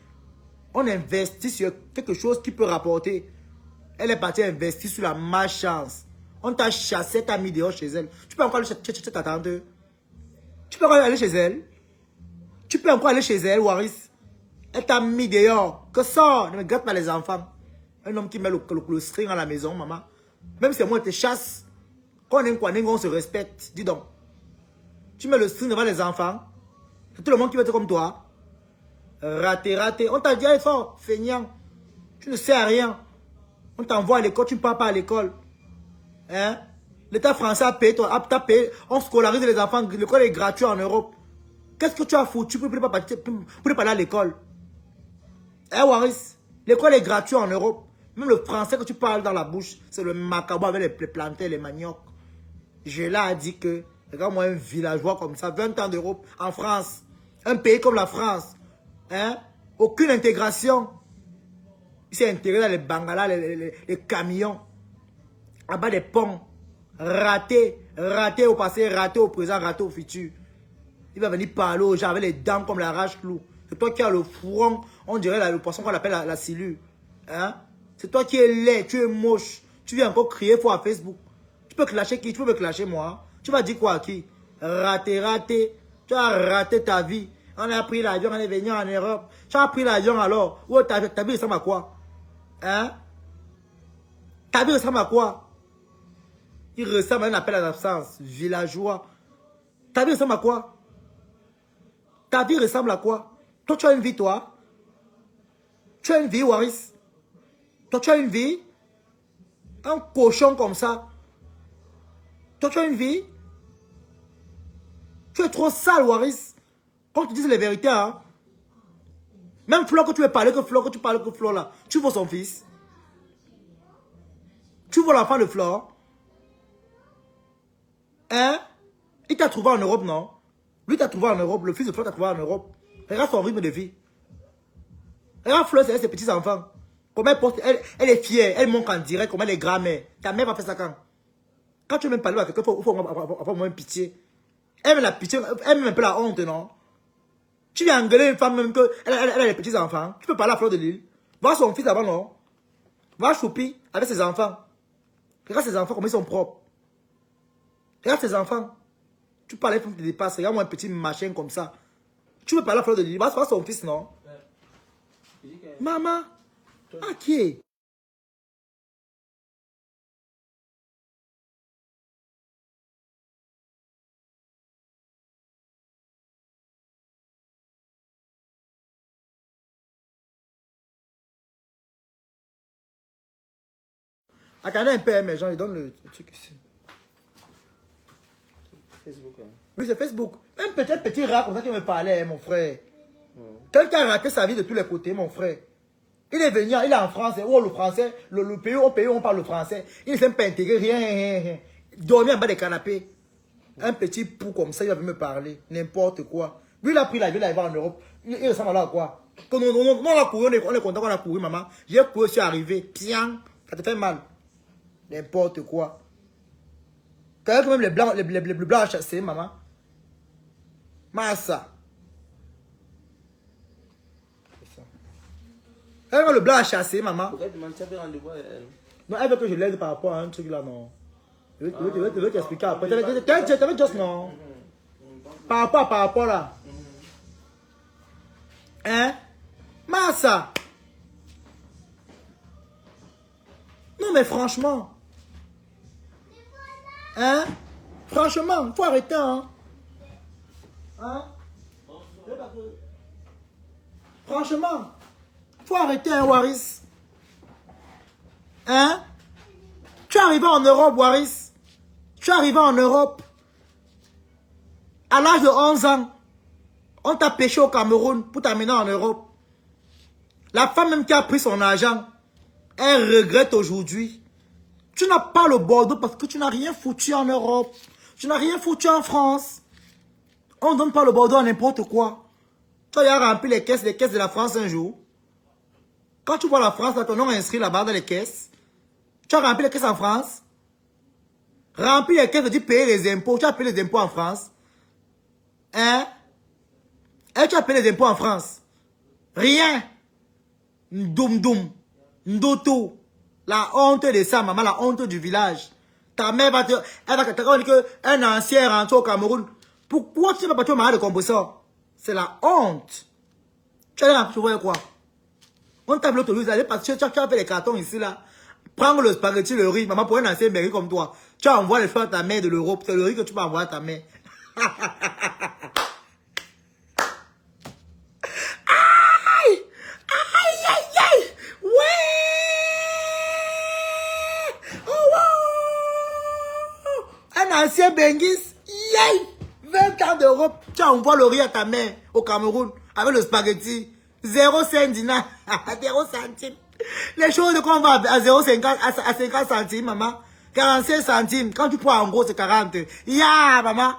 Speaker 1: On investit sur quelque chose qui peut rapporter. Elle est partie investir sur la malchance. On t'a chassé, t'as mis dehors chez elle. Tu peux encore aller chez ta tante. Tu peux encore aller chez elle. Tu peux encore aller chez elle, Waris. Elle t'a mis dehors. Que ça, ne me gratte pas les enfants. Un homme qui met le string à la maison, maman. Même si moi, je te chasse. Quand on aime quoi, on se respecte. Dis donc. Tu mets le string devant les enfants. C'est tout le monde qui va être comme toi. Raté, raté. On t'a dit, allez fort, feignant. Tu ne sais rien. On t'envoie à l'école, tu ne pars pas à l'école. Hein? L'État français a payé, on scolarise les enfants. L'école est gratuite en Europe. Qu'est-ce que tu as foutu pour ne pas aller à l'école? Hein, Waris? L'école est gratuite en Europe. Même le français que tu parles dans la bouche, c'est le macabre avec les plantains, les maniocs. Je l'ai dit que, regarde-moi un villageois comme ça, 20 ans d'Europe, en France. Un pays comme la France. Hein? Aucune intégration. Il s'est intégré dans les bangalas, les camions. En bas des ponts. Raté. Raté au passé, raté au présent, raté au futur. Il va venir parler aux gens avec les dents comme la rage-clou. C'est toi qui as le front, on dirait le poisson qu'on appelle la silure. Hein? C'est toi qui es laid, tu es moche. Tu viens encore crier fort à Facebook. Tu peux clasher qui? Tu peux me clasher moi? Tu vas dire quoi à qui? Raté, raté. Tu as raté ta vie. On a pris l'avion, on est venu en Europe. Tu as pris l'avion alors. Oh, ta vie ressemble à quoi? Hein? Ta vie ressemble à quoi? Il ressemble à un appel à l'absence. Villageois. Ta vie ressemble à quoi? Ta vie ressemble à quoi? Toi, tu as une vie, toi? Tu as une vie, Waris? Toi, tu as une vie? Un cochon comme ça. Toi, tu as une vie? Tu es trop sale, Waris. Quand tu dis les vérités, hein? Même Flo que tu veux parler, que tu parles que Flo là. Tu vois son fils? Tu vois l'enfant de Flo? Hein? Il t'a trouvé en Europe, non? Lui t'a trouvé en Europe, le fils de Flo t'a trouvé en Europe. Regarde son rythme de vie. Regarde Flo, c'est ses petits-enfants. Comment elle porte, elle est fière, elle montre en direct comment elle est grand-mère. Ta mère va faire ça quand? Quand tu veux même parler à quelqu'un, il faut avoir moins pitié. Elle met la pitié, elle met un peu la honte, non? Tu viens engueuler une femme même que elle a les petits-enfants. Tu peux parler à Fleur de Lille. Voir son fils avant, non? Voir Choupi avec ses enfants. Regarde ses enfants, comment ils sont propres. Regarde ses enfants. Tu parles à une femme qui te dépasse. Regarde-moi un petit machin comme ça. Tu veux parler à Fleur de Lille. Va voir son fils, non? Maman. Ah, qui est? Attendez un peu, mes gens, ils donnent le truc ici.
Speaker 2: Facebook, hein.
Speaker 1: Oui, c'est Facebook. Un petit rat comme ça qui me parlait, mon frère. Quelqu'un a raté sa vie de tous les côtés, mon frère. Il est venu, il est en France, oh, le français, le pays où on parle le français. Il ne s'est pas intégré, rien. Dormir en bas des canapés. Un petit pou comme ça, il va venir me parler. N'importe quoi. Lui, il a pris l'avion, il va en Europe. Il ressemble alors à quoi? Quand on a couru, on est content qu'on a couru, maman. J'ai couru, je suis arrivé. Piang, ça te fait mal. N'importe quoi. Quand même les blancs à chasser, maman. Massa. Elle veut le blanc à chasser, maman.
Speaker 2: Pourquoi tu m'as fait rendez-vous à elle?
Speaker 1: Non, elle veut que je l'aide par rapport à un truc là, non. Je veux t'expliquer après. T'avais juste non. Par rapport là. Hein? Massa. Non, mais franchement. Hein? Franchement, il faut arrêter, hein? Hein? Franchement, il faut arrêter, hein, Waris? Hein? Tu es arrivé en Europe, Waris. Tu es arrivé en Europe. À l'âge de 11 ans, on t'a pêché au Cameroun pour t'amener en Europe. La femme même qui a pris son argent, elle regrette aujourd'hui. Tu n'as pas le Bordeaux parce que tu n'as rien foutu en Europe. Tu n'as rien foutu en France. On ne donne pas le Bordeaux à n'importe quoi. Tu as rempli les caisses de la France un jour. Quand tu vois la France, là, ton nom est inscrit là-bas dans les caisses. Tu as rempli les caisses en France. Rempli les caisses, tu payes les impôts. Tu as payé les impôts en France. Hein? Et tu as payé les impôts en France. Rien. Ndoum doum. Ndoto. La honte de ça, maman, la honte du village. Ta mère va te... Elle va te dire qu'un ancien rentre au Cameroun. Pourquoi tu n'as pas battu au mariage de compresseur? C'est la honte. Tu as dit, tu vois quoi? On t'a bloqué l'autre, allez parce que tu as fait les cartons ici, là. Prends le spaghetti, le riz, maman, pour un ancien berry comme toi. Tu envoies les choses à ta mère de l'Europe. C'est le riz que tu peux envoyer à ta mère. Aïe! Aïe, aïe, aïe! Ouais! Oh, wow! Un ancien Bengis, yay! 20 ans d'Europe, tu envoies le riz à ta mère au Cameroun avec le spaghetti. 0 cent dinar, 0 centimes. Les choses de quoi on va à 0,50 à 50 centimes, maman. 45 centimes. Quand tu prends en gros, c'est 40. Ya, maman.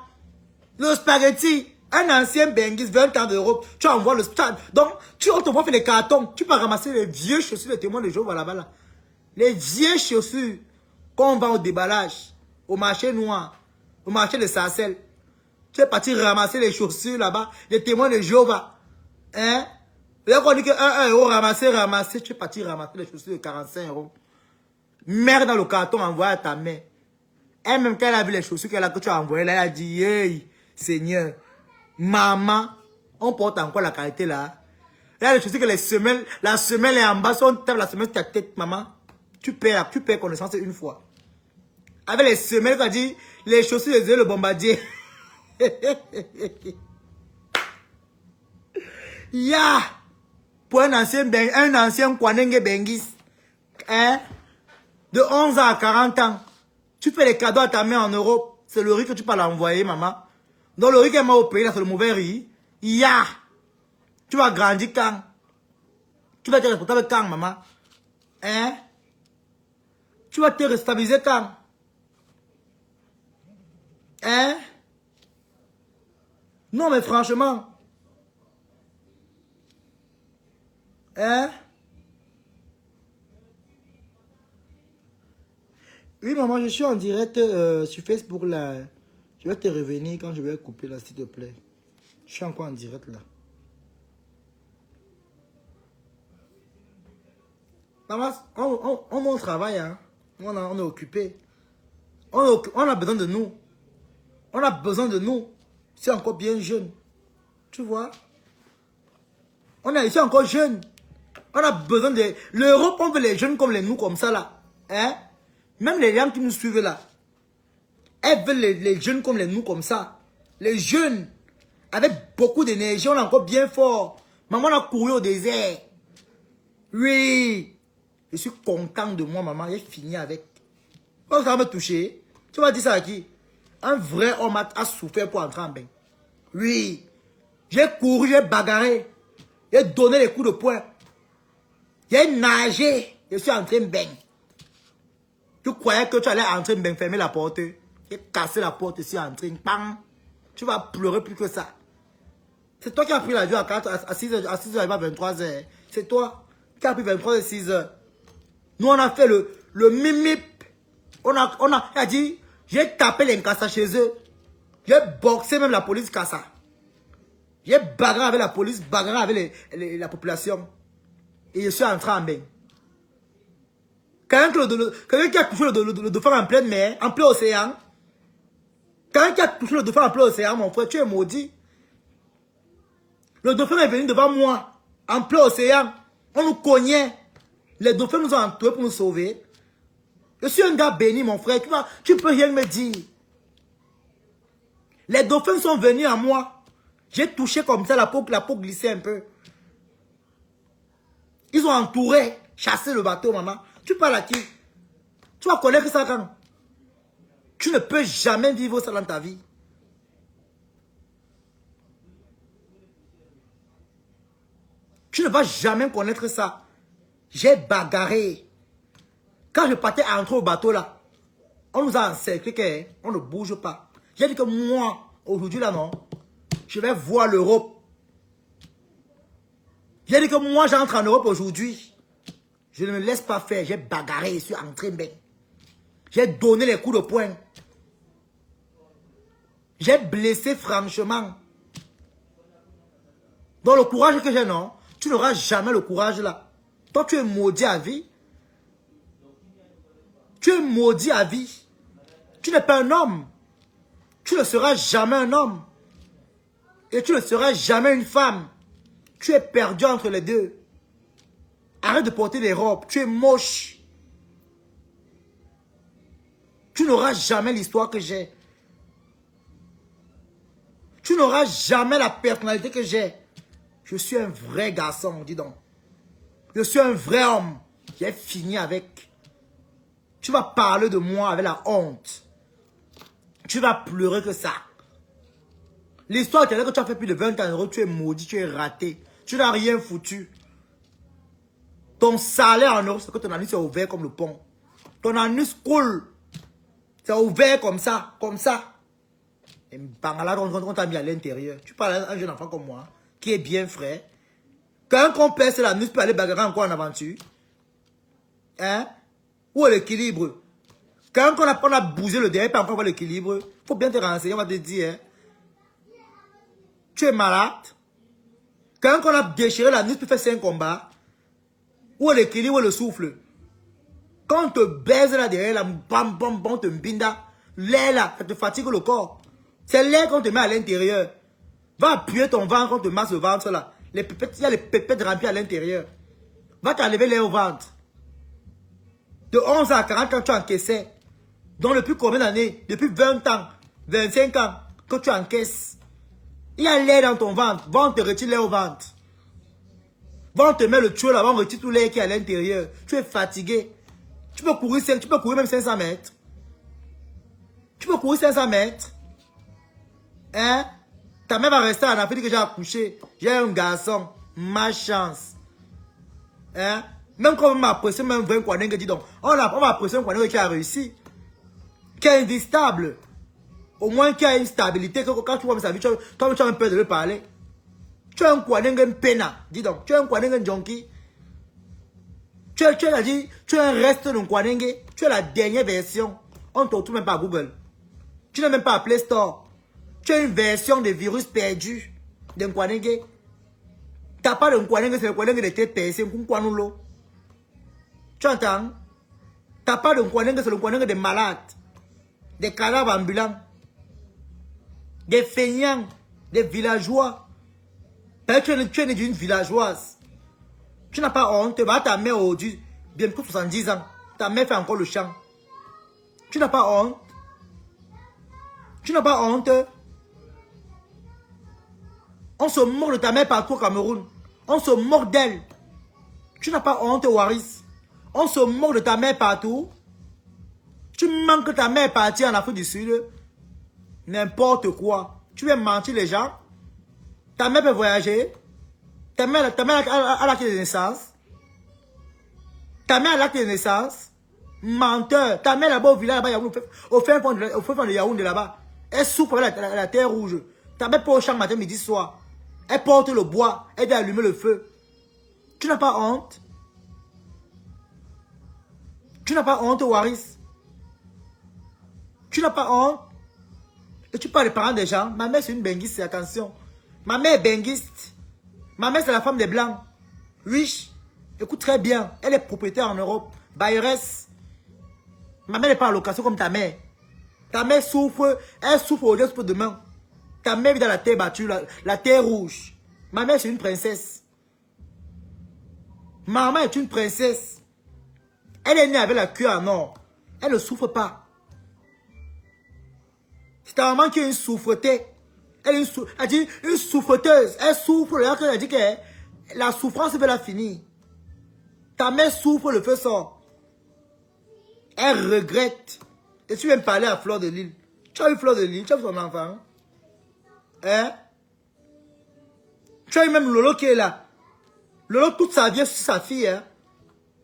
Speaker 1: Le spaghetti, un ancien Bengis, 20 ans d'Europe, tu envoies le spaghetti. Donc, tu te vois faire les cartons. Tu peux ramasser les vieux chaussures des témoins de Jéhovah là-bas. Là. Les vieux chaussures qu'on vend au déballage, au marché noir, au marché de Sarcelles. Tu es parti ramasser les chaussures là-bas, les témoins de Jéhovah. Hein? Là, on dit que 1 euro ramasser, tu es parti ramasser les chaussures de 45 euros. Merde dans le carton envoyé à ta mère. Elle même quand elle a vu les chaussures que tu as envoyées, là, elle a dit, hey, Seigneur, maman, on porte encore la qualité là. Là, les chaussures que la semelle est en bas, si on tape la semelle sur ta tête, maman, tu perds connaissance une fois. Avec les semelles, tu as dit, les chaussures, le bombardier. Ya! Pour un ancien Kwanenge Bengis, hein? De 11 ans à 40 ans, tu fais les cadeaux à ta mère en Europe, c'est le riz que tu peux l'envoyer, maman. Donc le riz qu'elle m'a au pays, là, c'est le mauvais riz. Ya! Tu vas grandir quand? Tu vas te responsable quand, maman? Hein? Tu vas te restabiliser quand? Hein? Non, mais franchement. Hein? Oui, maman, je suis en direct sur Facebook là. Je vais te revenir quand je vais couper là, s'il te plaît. Je suis encore en direct là. Maman, on travaille, hein. On est occupé. On a besoin de nous. On a besoin de nous. C'est encore bien jeune. Tu vois? On est ici encore jeune. On a besoin de... L'Europe, on veut les jeunes comme nous, comme ça là. Hein? Même les gens qui nous suivent là. Elles veulent les jeunes comme nous, comme ça. Les jeunes, avec beaucoup d'énergie, on est encore bien fort. Maman a couru au désert. Oui. Je suis content de moi, maman. J'ai fini avec. Quand ça va me toucher, tu vas dire ça à qui? Un vrai homme a souffert pour entrer en bain. Oui. J'ai couru, j'ai bagarré. J'ai donné les coups de poing. J'ai nagé. Je suis entré en bain. Tu croyais que tu allais entrer en bain, fermer la porte. J'ai cassé la porte ici, entré. Bang. Tu vas pleurer plus que ça. C'est toi qui as pris l'avion à 6h, à 6h, 23h. C'est toi qui as pris 23h, 6h. Nous, on a fait le mimip. On a dit, j'ai tapé les Nkassa chez eux. J'ai boxé même la police Kassa. J'ai bagarré avec la police, bagarré avec la population. Et je suis entré en bain. Quelqu'un qui a touché le dauphin en pleine mer, en plein océan. Quelqu'un qui a touché le dauphin en plein océan, mon frère, tu es maudit. Le dauphin est venu devant moi. En plein océan, on nous cognait. Les dauphins nous ont entourés pour nous sauver. Je suis un gars béni, mon frère. Tu peux rien me dire. Les dauphins sont venus à moi. J'ai touché comme ça, la peau glissait un peu. Ils ont entouré, chassé le bateau, maman. Tu parles à qui? Tu vas connaître ça quand? Tu ne peux jamais vivre ça dans ta vie. Tu ne vas jamais connaître ça. J'ai bagarré. Quand je partais entrer au bateau là, on nous a encerclé qu'on ne bouge pas. J'ai dit que moi, aujourd'hui là non, je vais voir l'Europe. J'ai dit que moi j'entre en Europe aujourd'hui. Je ne me laisse pas faire. J'ai bagarré, je suis entré bien. J'ai donné les coups de poing. J'ai blessé franchement. Donc le courage que j'ai, non, tu n'auras jamais le courage là. Toi tu es maudit à vie. Tu es maudit à vie. Tu n'es pas un homme. Tu ne seras jamais un homme. Et tu ne seras jamais une femme. Tu es perdu entre les deux. Arrête de porter des robes. Tu es moche. Tu n'auras jamais l'histoire que j'ai. Tu n'auras jamais la personnalité que j'ai. Je suis un vrai garçon, dis donc. Je suis un vrai homme. J'ai fini avec. Tu vas parler de moi avec la honte. Tu vas pleurer que ça. L'histoire que tu as fait plus de 20 ans, tu es maudit, tu es raté. Tu n'as rien foutu. Ton salaire en euros, c'est que ton anus est ouvert comme le pont. Ton anus coule. C'est ouvert comme ça, comme ça. Et Bangala, on t'a mis à l'intérieur. Tu parles à un jeune enfant comme moi, qui est bien frais. Quand on pèse l'anus, peut aller bagarrer encore en aventure. Hein? Où est l'équilibre? Quand on a bousé le derrière, pas encore voir l'équilibre. Il faut bien te renseigner, on va te dire. Hein? Tu es malade. Quand on a déchiré l'anus, tu fais 5 combats. Où est l'équilibre, le souffle? Quand on te baise là derrière, là, bam, bam, bam, te mbinda, l'air là, ça te fatigue le corps. C'est l'air qu'on te met à l'intérieur. Va appuyer ton ventre, quand on te masse le ventre là. Les pépettes, il y a les pépettes remplies à l'intérieur. Va t'enlever l'air au ventre. De 11 à 40 ans, tu encaissais. Donc depuis combien d'années? Depuis 20 ans, 25 ans, que tu encaisses. Il y a l'air dans ton ventre. Va, on te retire l'air au ventre. Va, on te met le tuyau là, on retire tout l'air qui est à l'intérieur. Tu es fatigué. Tu peux courir même 500 mètres. Tu peux courir 500 mètres. Hein? Ta mère va rester en Afrique que j'ai accouché. J'ai un garçon. Ma chance. Hein? Même quand on m'a apprécié, même 20 Kwanenge, dis donc. On va apprécier un Kwanenge qui a réussi. Qui est instable. Au moins qui a une stabilité. Quand tu vois sa vie, tu as un peu de le parler. Tu es un Kwanenge pena. Dis donc. Tu es un Kwanenge junkie. Tu es un reste d'un Kwanenge. Tu es la dernière version. On ne te retrouve même pas à Google. Tu n'es même pas à Play Store. Tu as une version de virus perdu d'un Kwanenge. Tu n'as pas de Kwanenge, c'est le Kwanenge de tête percée. Tu entends? Tu n'as pas de Kwanenge, c'est le Kwanenge des malades. Des cadavres ambulants. Des feignants. Des villageois. Tu es né d'une villageoise. Tu n'as pas honte. Ta mère aujourd'hui, bientôt 70 ans. Ta mère fait encore le chant. Tu n'as pas honte. Tu n'as pas honte. On se moque de ta mère partout au Cameroun. On se moque d'elle. Tu n'as pas honte, Waris. On se moque de ta mère partout. Tu manques que ta mère est partie en Afrique du Sud. N'importe quoi. Tu veux mentir les gens. Ta mère peut voyager. Ta mère a l'acte de naissance. Ta mère a l'acte de naissance. Menteur. Ta mère là-bas au village, là-bas, au fin fond de Yaoundé là-bas. Elle souffre avec la terre rouge. Ta mère peut au champ matin, midi, soir. Elle porte le bois. Elle vient allumer le feu. Tu n'as pas honte? Tu n'as pas honte, Waris? Tu n'as pas honte? Et tu parles des parents des gens. Ma mère, c'est une benguiste, attention. Ma mère est benguiste. Ma mère, c'est la femme des Blancs. Riche. Écoute très bien. Elle est propriétaire en Europe. Bayeresse. Ma mère n'est pas en location comme ta mère. Ta mère souffre. Elle souffre aujourd'hui, elle souffre demain. Ta mère vit dans la terre battue, la terre rouge. Ma mère, c'est une princesse. Maman est une princesse. Elle est née avec la queue en or. Elle ne souffre pas. C'est ta maman qui est une souffreuse. Elle dit une souffreuse. Elle souffre. Elle dit que la souffrance veut la finir. Ta mère souffre, le feu sort. Elle regrette. Et tu viens me parler à Fleur de Lille. Tu as eu Fleur de Lille, tu as vu son enfant. Hein? Tu as eu même Lolo qui est là. Lolo, toute sa vie, c'est sa fille. Hein?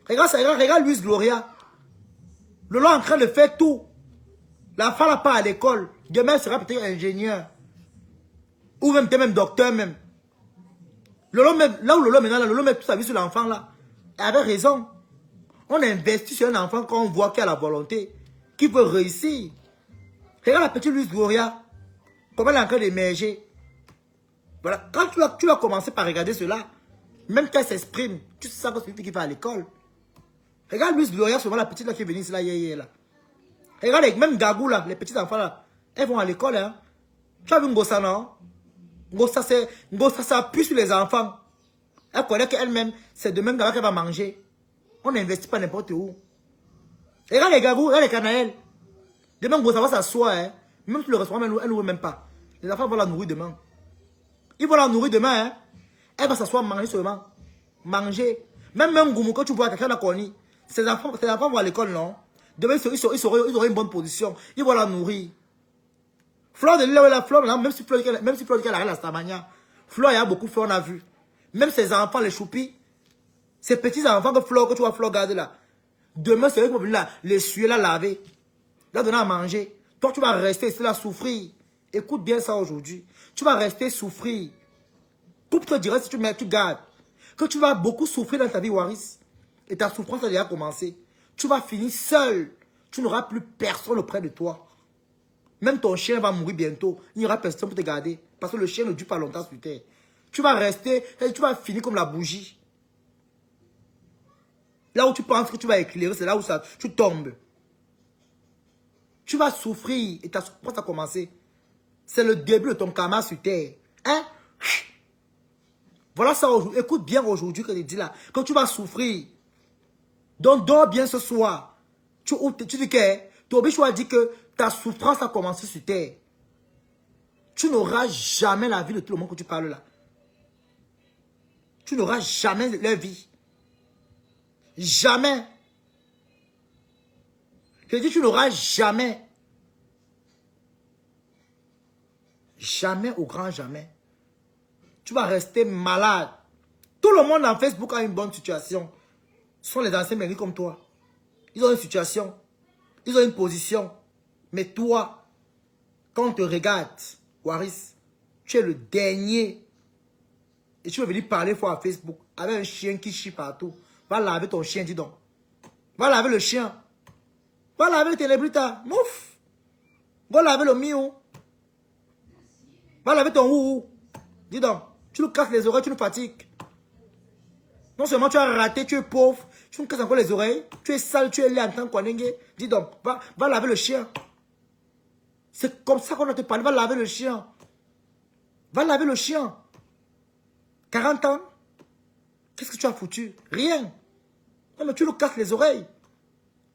Speaker 1: Regarde Luis Gloria. Lolo est en train de faire tout. La femme n'a pas à l'école. Demain, elle sera peut-être ingénieur. Ou même docteur même. Lolo, même, là où Lolo maintenant, Lolo met toute sa vie sur l'enfant là. Elle avait raison. On investit sur un enfant quand on voit qu'il a la volonté, qu'il veut réussir. Regarde la petite Luis Gloria. Comment elle est en train d'émerger. Voilà. Quand tu vas commencer par regarder cela, même quand elle s'exprime, tu sais ça que c'est une fille qui va à l'école. Regarde Luis Gloria, souvent la petite là qui est venue là, là. Regarde, même Gagou là, les petits enfants là, elles vont à l'école. Hein. Tu as vu Ngossa, non? Ngossa s'appuie sur les enfants. Elle connaît qu'elle-même, c'est de même qu'elle va manger. On n'investit pas n'importe où. Regarde les Gagou, regarde les Canaël. Demain, Ngossa va s'asseoir. Hein. Même sur le restaurant, elle n'ouvre même pas. Les enfants vont la nourrir demain. Ils vont la nourrir demain. Hein. Elle va s'asseoir, manger seulement. Manger. Même Goumou, quand tu vois quelqu'un la connaît, ses enfants vont à l'école, non? Demain, ils auraient une bonne position. Ils vont la nourrir. Fleur de Lille, la fleur, même si Fleur de la Stamania, Fleur, il y a beaucoup de fleurs, on a vu. Même ses enfants, les choupis, ces petits enfants que tu vois Fleur garder là. Demain, c'est eux qui vont venir là, les suer, la laver, la donner à manger. Toi, tu vas rester ici là, souffrir. Écoute bien ça aujourd'hui. Tu vas rester souffrir. Coupe-toi direct si tu gardes. Que tu vas beaucoup souffrir dans ta vie, Waris. Et ta souffrance a déjà commencé. Tu vas finir seul. Tu n'auras plus personne auprès de toi. Même ton chien va mourir bientôt. Il n'y aura personne pour te garder. Parce que le chien ne dure pas longtemps sur terre. Tu vas rester et tu vas finir comme la bougie. Là où tu penses que tu vas éclairer, c'est là où tu tombes. Tu vas souffrir et ta souffrance a commencé. C'est le début de ton karma sur terre. Hein? Voilà ça aujourd'hui. Écoute bien aujourd'hui que je dis là. Quand tu vas souffrir. Donc dors bien ce soir. Tu dis que Toby Choua dit que ta souffrance a commencé sur terre. Tu n'auras jamais la vie de tout le monde que tu parles là. Tu n'auras jamais leur vie. Jamais. Je dis tu n'auras jamais. Jamais au grand jamais. Tu vas rester malade. Tout le monde en Facebook a une bonne situation. Ce sont les anciens mairies comme toi. Ils ont une situation. Ils ont une position. Mais toi, quand on te regarde, Waris, tu es le dernier. Et tu veux venir parler fois à Facebook avec un chien qui chie partout. Va laver ton chien, dis donc. Va laver le chien. Va laver le télébrita. Mouf. Va laver le miou. Va laver ton ouhou. Dis donc. Tu nous casses les oreilles, tu nous fatigues. Non seulement tu as raté, tu es pauvre. Tu nous casses encore les oreilles. Tu es sale, tu es laid en tant qu'Onengue. Dis donc. Va laver le chien. C'est comme ça qu'on a te parlé. Va laver le chien. Va laver le chien. 40 ans. Qu'est-ce que tu as foutu? Rien. Non, mais tu nous casses les oreilles.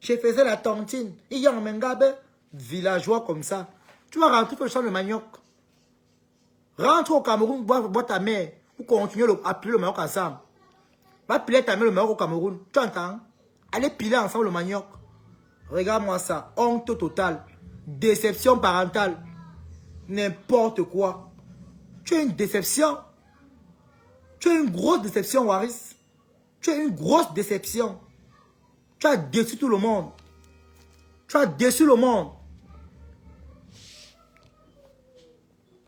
Speaker 1: Je faisais la tontine. Il y a un mengabe, villageois comme ça. Tu vas rentrer pour le champ de manioc. Rentre au Cameroun, bois ta mère. Ou continue à piler le manioc ensemble. Va piler ta mère le manioc au Cameroun. Tu entends? Allez piler ensemble le manioc. Regarde-moi ça. Honte totale. Déception parentale. N'importe quoi. Tu as une déception. Tu as une grosse déception, Waris. Tu as une grosse déception. Tu as déçu tout le monde. Tu as déçu le monde.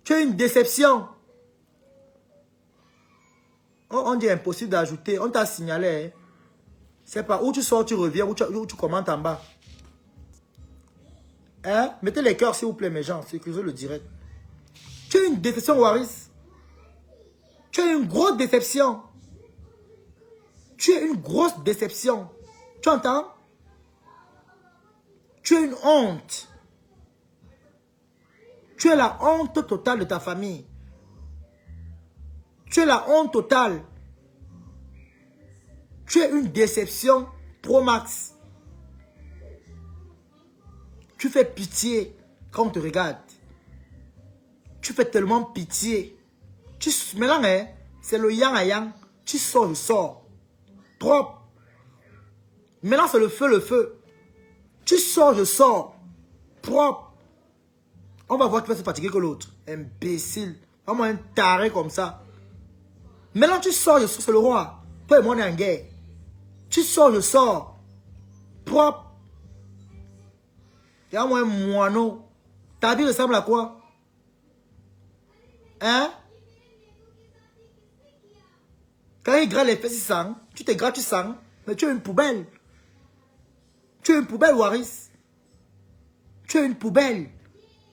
Speaker 1: Tu as une déception. Oh, on dit impossible d'ajouter. On t'a signalé. Hein. C'est pas où tu sors, tu reviens, où tu commentes en bas. Hein? Mettez les cœurs, s'il vous plaît, mes gens. C'est que je le dirai. Tu as une déception, Waris. Tu as une grosse déception. Tu as une grosse déception. Tu entends? Tu as une honte. Tu es la honte totale de ta famille. Tu es la honte totale. Tu es une déception pro max. Tu fais pitié quand on te regarde. Tu fais tellement pitié. Maintenant, hein, c'est le yang à yang. Tu sors, je sors. Propre. Maintenant, c'est le feu, le feu. Tu sors, je sors. Propre. On va voir qui va se fatiguer que l'autre. Imbécile. Vraiment un taré comme ça. Maintenant, tu sors, je sors, c'est le roi. Toi et moi, on est en guerre. Tu sors, je sors. Propre. Il y a moi un moineau. Ta vie ressemble à quoi? Hein? Quand il gratte les fesses, il sent. Tu te grattes, tu sens. Mais tu es une poubelle. Tu es une poubelle, Waris. Tu es une poubelle.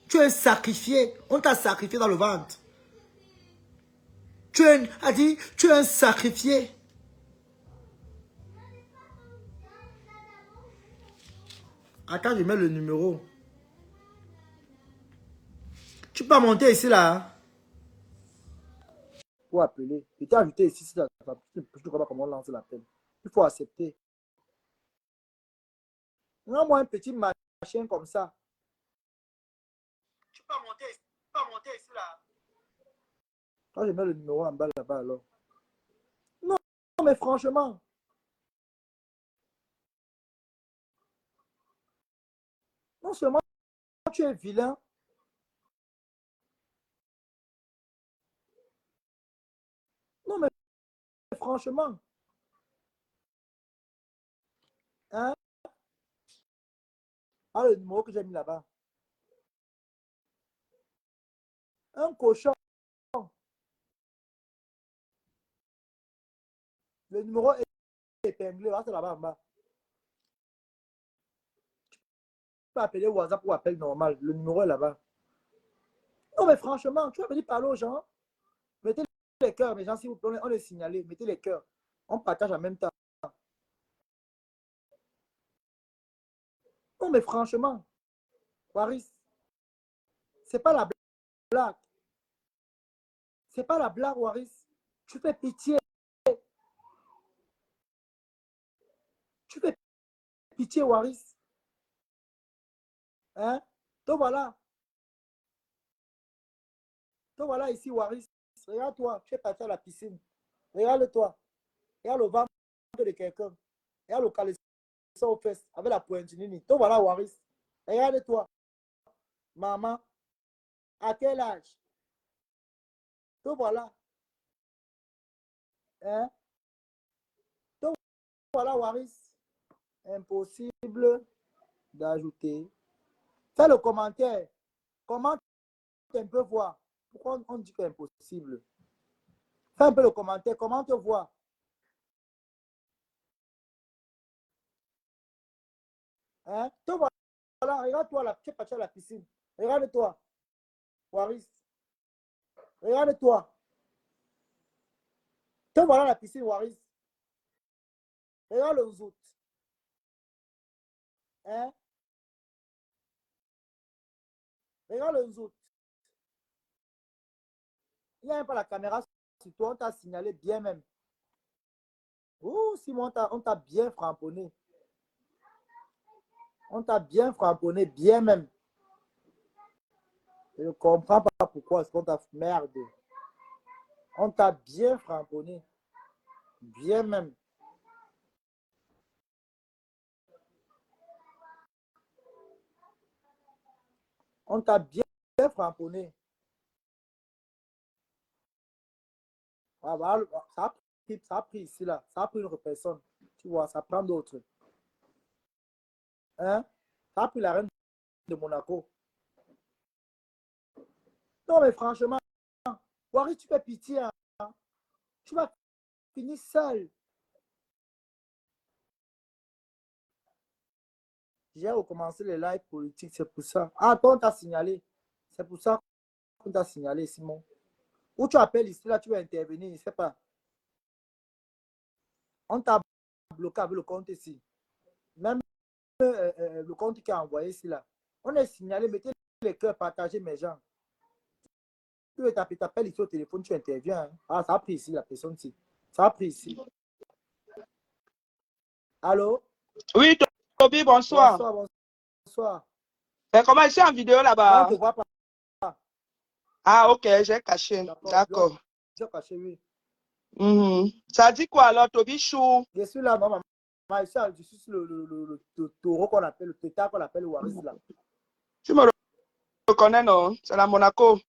Speaker 1: Tu es un sacrifié. On t'a sacrifié dans le ventre. Tu es tu es un sacrifié. Attends, je mets le numéro. Tu peux monter ici, là. Il faut appeler. Je t'ai ajouté ici, je ne sais pas comment lancer l'appel. Il faut accepter. Non, moi, un petit machin comme ça. Tu peux monter ici, là. Quand je mets le numéro en bas, là-bas, alors. Non, mais franchement. Non seulement tu es vilain. Non, mais franchement. Hein? Ah, le numéro que j'ai mis là-bas. Un cochon. Le numéro est épinglé. C'est là-bas en bas. Tu peux appeler WhatsApp ou appel normal. Le numéro est là-bas. Non, mais franchement, tu vas venir parler aux gens. Mettez les cœurs, mes gens, s'il vous plaît, on est signalé. Mettez les cœurs. On partage en même temps. Non, mais franchement, Waris, c'est pas la blague. C'est pas la blague, Waris. Tu fais pitié. Tu fais pitié, Waris. Hein? Donc voilà. Donc voilà ici, Waris. Regarde-toi, tu es parti à la piscine. Regarde-toi. Regarde le ventre de quelqu'un. Regarde le caleçon aux fesses avec la pointe nini. Donc voilà, Waris. Regarde-toi. Maman, à quel âge? Donc voilà. Hein? Donc voilà, Waris. Impossible d'ajouter. Fais le commentaire. Comment un peu voir? Pourquoi on dit que c'est impossible? Fais un peu le commentaire. Comment te voir? Hein? Donc voilà, regarde-toi là, tu es parti à la piscine. Regarde-toi, Waris. Regarde-toi. Te voilà la piscine, Waris. Regarde le zout. Hein? Regarde le zout. Il n'y a même pas la caméra sur toi, on t'a signalé bien même. Ouh, Simon, on t'a bien framponné. On t'a bien framponné, bien même. Je ne comprends pas pourquoi est-ce qu'on t'a merde. On t'a bien framponné. Bien même. On t'a bien framponné. Ah, bah, ça a pris ici, là. Ça a pris une autre personne. Tu vois, ça prend d'autres. Hein? Ça a pris la reine de Monaco. Non, mais franchement, Wari, tu fais pitié. Hein? Tu vas finir seul. J'ai recommencé les lives politiques, c'est pour ça. Ah, toi, on t'a signalé. C'est pour ça qu'on t'a signalé, Simon. Ou tu appelles ici, là, tu vas intervenir, je ne sais pas. On t'a bloqué avec le compte ici. Même le compte qui a envoyé ici, là. On est signalé, mettez les cœurs, partagez mes gens. Tu t'appelles ici au téléphone, tu interviens. Hein. Ah, ça a pris ici, la personne ici. Ça a pris ici. Allô?
Speaker 3: Oui, Toby, bonsoir.
Speaker 1: Bonsoir, bonsoir.
Speaker 3: Comment je suis en vidéo
Speaker 1: Non,
Speaker 3: là-bas?
Speaker 1: on ne te voit pas.
Speaker 3: Ah, ok, j'ai caché. D'accord.
Speaker 1: J'ai caché, oui.
Speaker 3: Ça dit quoi alors, Toby Chou?
Speaker 1: Je suis là, maman. Je suis sur le taureau qu'on appelle, le tétard qu'on appelle le Waris là.
Speaker 3: Tu me reconnais, non? C'est la Monaco.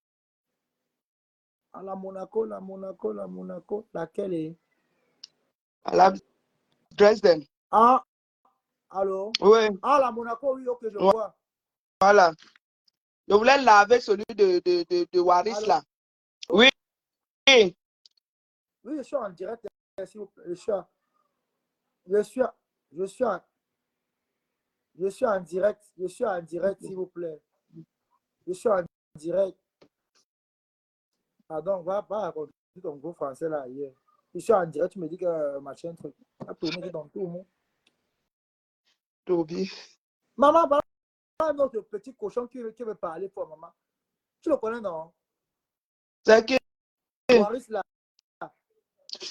Speaker 1: Ah, la Monaco. Laquelle est?
Speaker 3: À la Dresden.
Speaker 1: Ah, allô?
Speaker 3: Oui,
Speaker 1: Ah, la Monaco, oui, ok, je vois.
Speaker 3: voilà. Je voulais laver celui de Waris
Speaker 1: Allô?
Speaker 3: là. Oui.
Speaker 1: Oui, je suis en direct, s'il vous plaît. Je suis en direct. Je suis en direct, s'il vous plaît. Je suis en direct. Pardon, va raconter ton gros français là hier. Je suis en direct, tu me dis que machin truc. A tourné dans tout le monde.
Speaker 3: Toby.
Speaker 1: Maman, voilà notre petit cochon qui veut parler pour maman. Tu le connais, non?
Speaker 3: C'est qui?
Speaker 1: Waris là.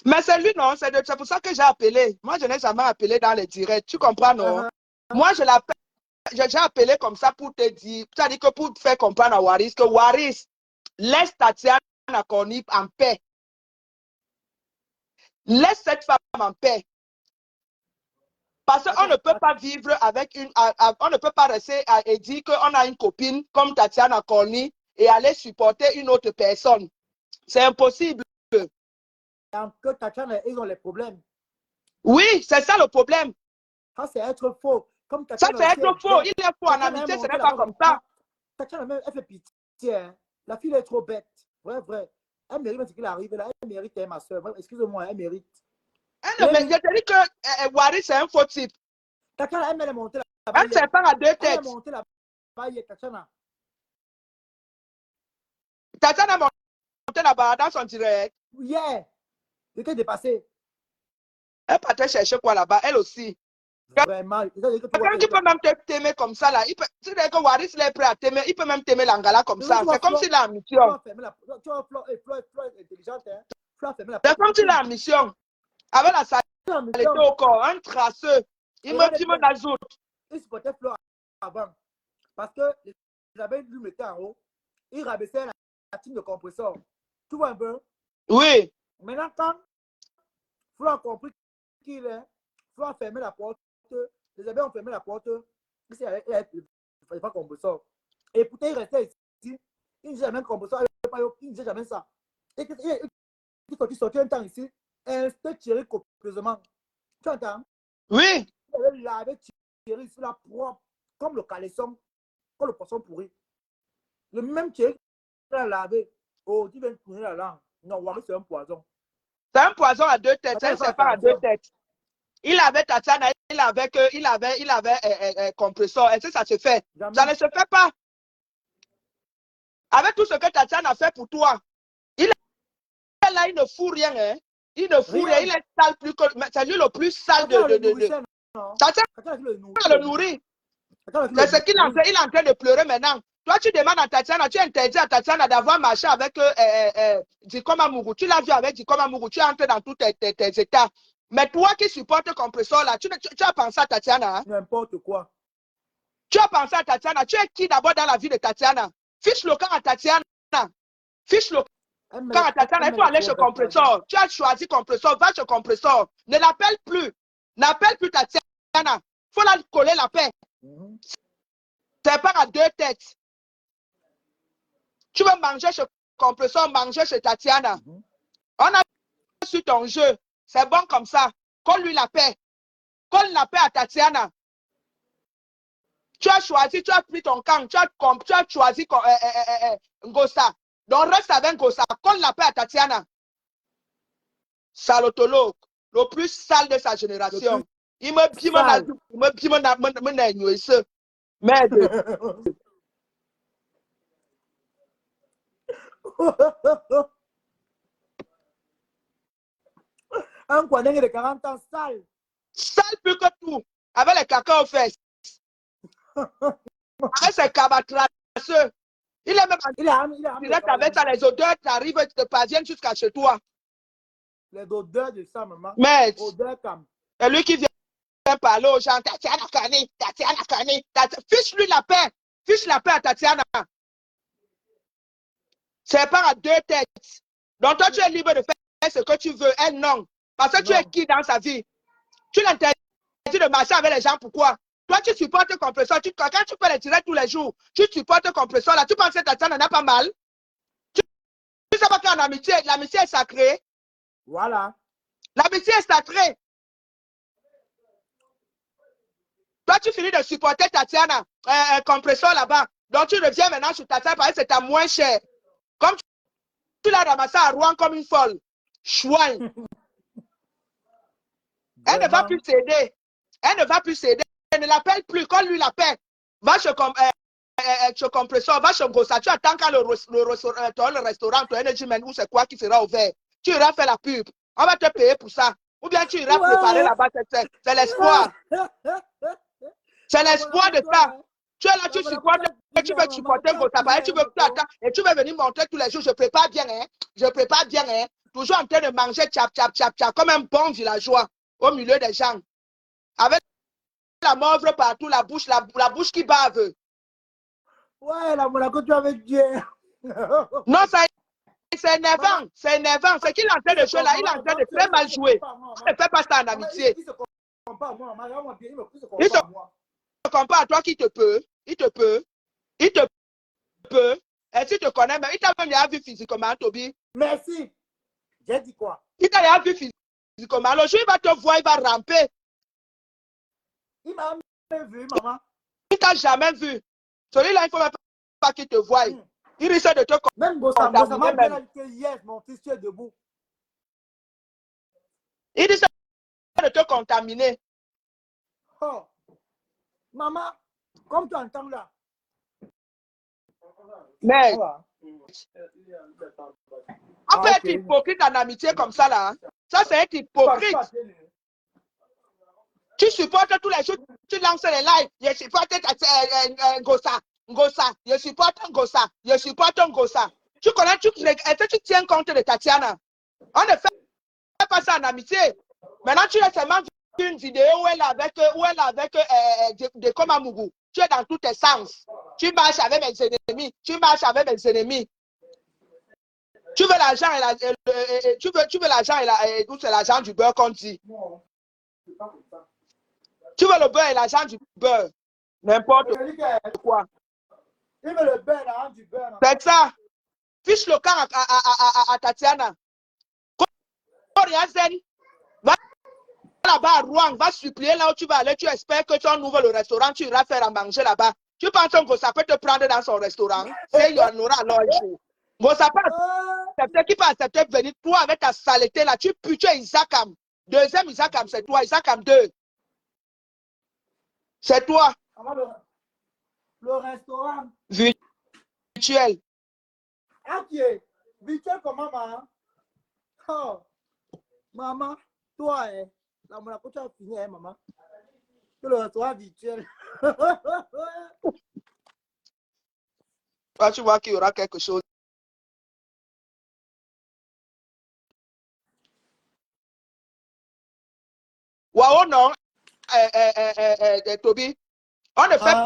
Speaker 3: Mais c'est lui, non? C'est pour ça que j'ai appelé. Moi, je n'ai jamais appelé dans les directs. Tu comprends, non? Moi, je l'appelle. J'ai appelé comme ça pour te dire, c'est-à-dire que pour te faire comprendre à Waris que Waris, laisse Tatiana Corny en paix. Laisse cette femme en paix. Parce qu'on ne peut pas vivre avec on ne peut pas rester et dire qu'on a une copine comme Tatiana Corny et aller supporter une autre personne. C'est impossible.
Speaker 1: Que Tatiana, ils ont les problèmes.
Speaker 3: Oui, c'est ça le problème.
Speaker 1: Ça, c'est être faux. Comme
Speaker 3: Ça,
Speaker 1: Tatiana
Speaker 3: c'est être faux. Il est faux en amitié, ce n'est pas comme ça.
Speaker 1: Tatiana, même, elle fait pitié. Hein. La fille est trop bête. Vrai. Elle mérite ce qu'il arrive là. Elle mérite, ma soeur. Excusez-moi, elle mérite.
Speaker 3: Mais je te dis que Waris, c'est un faux type.
Speaker 1: Tatiana, elle est montée là-bas.
Speaker 3: Un serpent à deux têtes.
Speaker 1: Elle est montée là-bas, Tatiana.
Speaker 3: Tatiana est montée là-bas dans son direct.
Speaker 1: Yeah. Il était dépassé.
Speaker 3: Elle partait chercher quoi là-bas, elle aussi.
Speaker 1: Vraiment.
Speaker 3: Quelqu'un qui peut même t'aimer comme ça là. Tu sais que Waris est prêt à t'aimer, il peut même t'aimer l'angala comme ça. C'est comme s'il a en mission.
Speaker 1: Tu vois, Flo est intelligente. Hein?
Speaker 3: C'est comme s'il a en mission. Avec la saleté au corps, un traceux. Il me dit mon ajoute.
Speaker 1: Il supportait Flo avant. Parce que les abeilles lui mettaient en haut. Il rabaissait la team de compresseur. Tu vois un peu?
Speaker 3: Oui.
Speaker 1: Maintenant, quand Flo a compris qu'il est, Flo a fermé la porte. Les abeilles ont fermé la porte. Il ne fallait pas compresseur. Et pourtant, il restait ici. Il ne disait jamais compresseur. Il ne disait jamais ça. Et il sortait un temps ici. Et c'était tiré copieusement. Tu entends?
Speaker 3: Oui.
Speaker 1: Il avait tiré sur la propre, comme le caleçon, comme le poisson pourri. Le même Thierry qui l'a lavé. Oh, tu viens de tourner la langue. Non, Waris, c'est un poison.
Speaker 3: C'est un poison à deux têtes. C'est un serpent à deux têtes. Il avait Tatiana, il avait compresseur. Est-ce que ça se fait? Jamais. Ça ne se fait pas. Avec tout ce que Tatiana a fait pour toi, il est là, il ne fout rien. Hein? Il ne fout rien. Il est sale plus que. C'est lui le plus sale Tatiana le nourrit. C'est ce qu'il est en train de pleurer maintenant. Toi, tu demandes à Tatiana, tu interdis à Tatiana d'avoir marché avec Dikoma Mougou. Tu l'as vu avec Dikoma Mougou, tu es entré dans tous tes états. Mais toi qui supportes le compresseur là, tu as pensé à Tatiana. Hein?
Speaker 1: N'importe quoi.
Speaker 3: Tu as pensé à Tatiana. Tu es qui d'abord dans la vie de Tatiana? Fiche le camp à Tatiana. Fiche le camp à Tatiana. Il faut aller chez compresseur. Tu as choisi compresseur. Va chez compresseur. Ne l'appelle plus. N'appelle plus Tatiana. Il faut la coller la paix. C'est pas à deux têtes. Tu veux manger chez compresseur, manger chez Tatiana. On a su ton jeu. C'est bon comme ça. Colle-lui la paix. Colle la paix à Tatiana. Tu as choisi, tu as pris ton camp, tu as choisi Ngosa. Donc reste avec Ngosa. Colle la paix à Tatiana. Salotologue. Le plus sale de sa génération. Il me dit merde.
Speaker 1: Un Kwaneng de 40 ans sale.
Speaker 3: Sale plus que tout. Avec les caca aux fesses. Avec ses cabatrasseux. Il est même en direct avec ça. Les odeurs t'arrivent, te parviennent jusqu'à chez toi.
Speaker 1: Les odeurs de ça, maman.
Speaker 3: Mais
Speaker 1: odeurs comme.
Speaker 3: c'est lui qui vient parler aux gens. Tatiana Kani, Tatiana Kani. Fiche-lui la paix. Fiche la paix à Tatiana. C'est pas à deux têtes. Donc toi, tu es libre de faire ce que tu veux. Elle, non. Parce que tu es qui dans sa vie? Tu l'interdis de marcher avec les gens. Pourquoi? Toi, tu supportes le compresseur. Quand tu peux les tirer tous les jours, tu supportes le compresseur. Là, tu penses que Tatiana n'a pas mal? Tu sais pas qu'en amitié, l'amitié est sacrée.
Speaker 1: Voilà.
Speaker 3: L'amitié est sacrée. Toi, tu finis de supporter Tatiana, un compresseur là-bas. Donc, tu reviens maintenant sur Tatiana parce que c'est à moins cher. Comme tu l'as ramassé à Rouen comme une folle. Chouin. Elle ne va plus céder. Elle ne va plus céder. Elle ne l'appelle plus. Quand lui l'appelle, va chez compresseur, va chez Gossa. Tu attends quand le restaurant, ton Energy Man, ou c'est quoi qui sera ouvert. Tu iras faire la pub. On va te payer pour ça. Ou bien tu iras préparer là-bas. C'est l'espoir. C'est l'espoir de ça. Tu es là, tu supportes, tu veux supporter Gossa. Tu veux plus attendre. Et tu veux venir montrer tous les jours. Je prépare bien, hein. Je prépare bien, hein. Toujours en train de manger tchap, tchap, tchap, tchap, comme un bon villageois au milieu des gens. Avec la morve partout, la bouche qui bave.
Speaker 1: Ouais, la Monaco, tu avais Dieu.
Speaker 3: Non, c'est énervant. C'est énervant. C'est qu'il est en train de jouer là. Il est en train de très mal jouer. Tu ne fais pas ça en amitié.
Speaker 1: Il se compare à moi.
Speaker 3: Il se compare à toi qui te peut. Il te peut. Il te peut. Et tu te connais même. Il t'a même déjà vu physiquement, Toby.
Speaker 1: Merci. J'ai dit quoi?
Speaker 3: Il t'a déjà vu physiquement. Le jour, il va te voir, il va ramper.
Speaker 1: Il m'a jamais vu, maman.
Speaker 3: Il t'a jamais vu. Celui-là, il ne faut même pas qu'il te voie. Il risque de te
Speaker 1: même Gossa m'a bien invité hier, mon fils, tu es debout.
Speaker 3: Il risque de te contaminer.
Speaker 1: Oh. Maman, comme tu entends là.
Speaker 3: Mais on peut être hypocrite en amitié comme ça là. Ça, c'est être hypocrite. Tu supportes tous les jours, tu lances les lives. Je supporte Gossa. Gossa. Je supporte Gossa. Je supporte Gossa. Tu connais, est-ce que tu tiens compte de Tatiana? On ne fait pas ça en amitié. Maintenant, tu as seulement vu une vidéo où elle est avec Dekoma Mugu. Tu es dans tous tes sens. Tu marches avec mes ennemis. Tu marches avec mes ennemis. Tu veux l'argent et tu veux l'argent et c'est l'argent du beurre qu'on dit. Tu veux le beurre et l'argent du beurre. N'importe quoi.
Speaker 1: Il veut le beurre et l'argent du beurre.
Speaker 3: C'est ça. Fiche le camp à Tatiana. Va là-bas à Rouen, va supplier là où tu vas aller. Tu espères que tu ouvres le restaurant, tu iras faire à manger là-bas. Tu penses que ça peut te prendre dans son restaurant? Et il y en aura alors un jour. Ça peut accepter, qui peut accepter de venir, toi avec ta saleté là, tu pues, tu es Isakam. Deuxième Isakam, c'est toi, Isakam 2. C'est toi.
Speaker 1: Le restaurant.
Speaker 3: Virtuel.
Speaker 1: Ok. Virtuel comment, maman? Oh. Maman, toi, la Monaco, tu as fini, hein, maman? Le restaurant virtuel.
Speaker 3: Tu vois qu'il y aura quelque chose. Waouh, non. Toby, on ne fait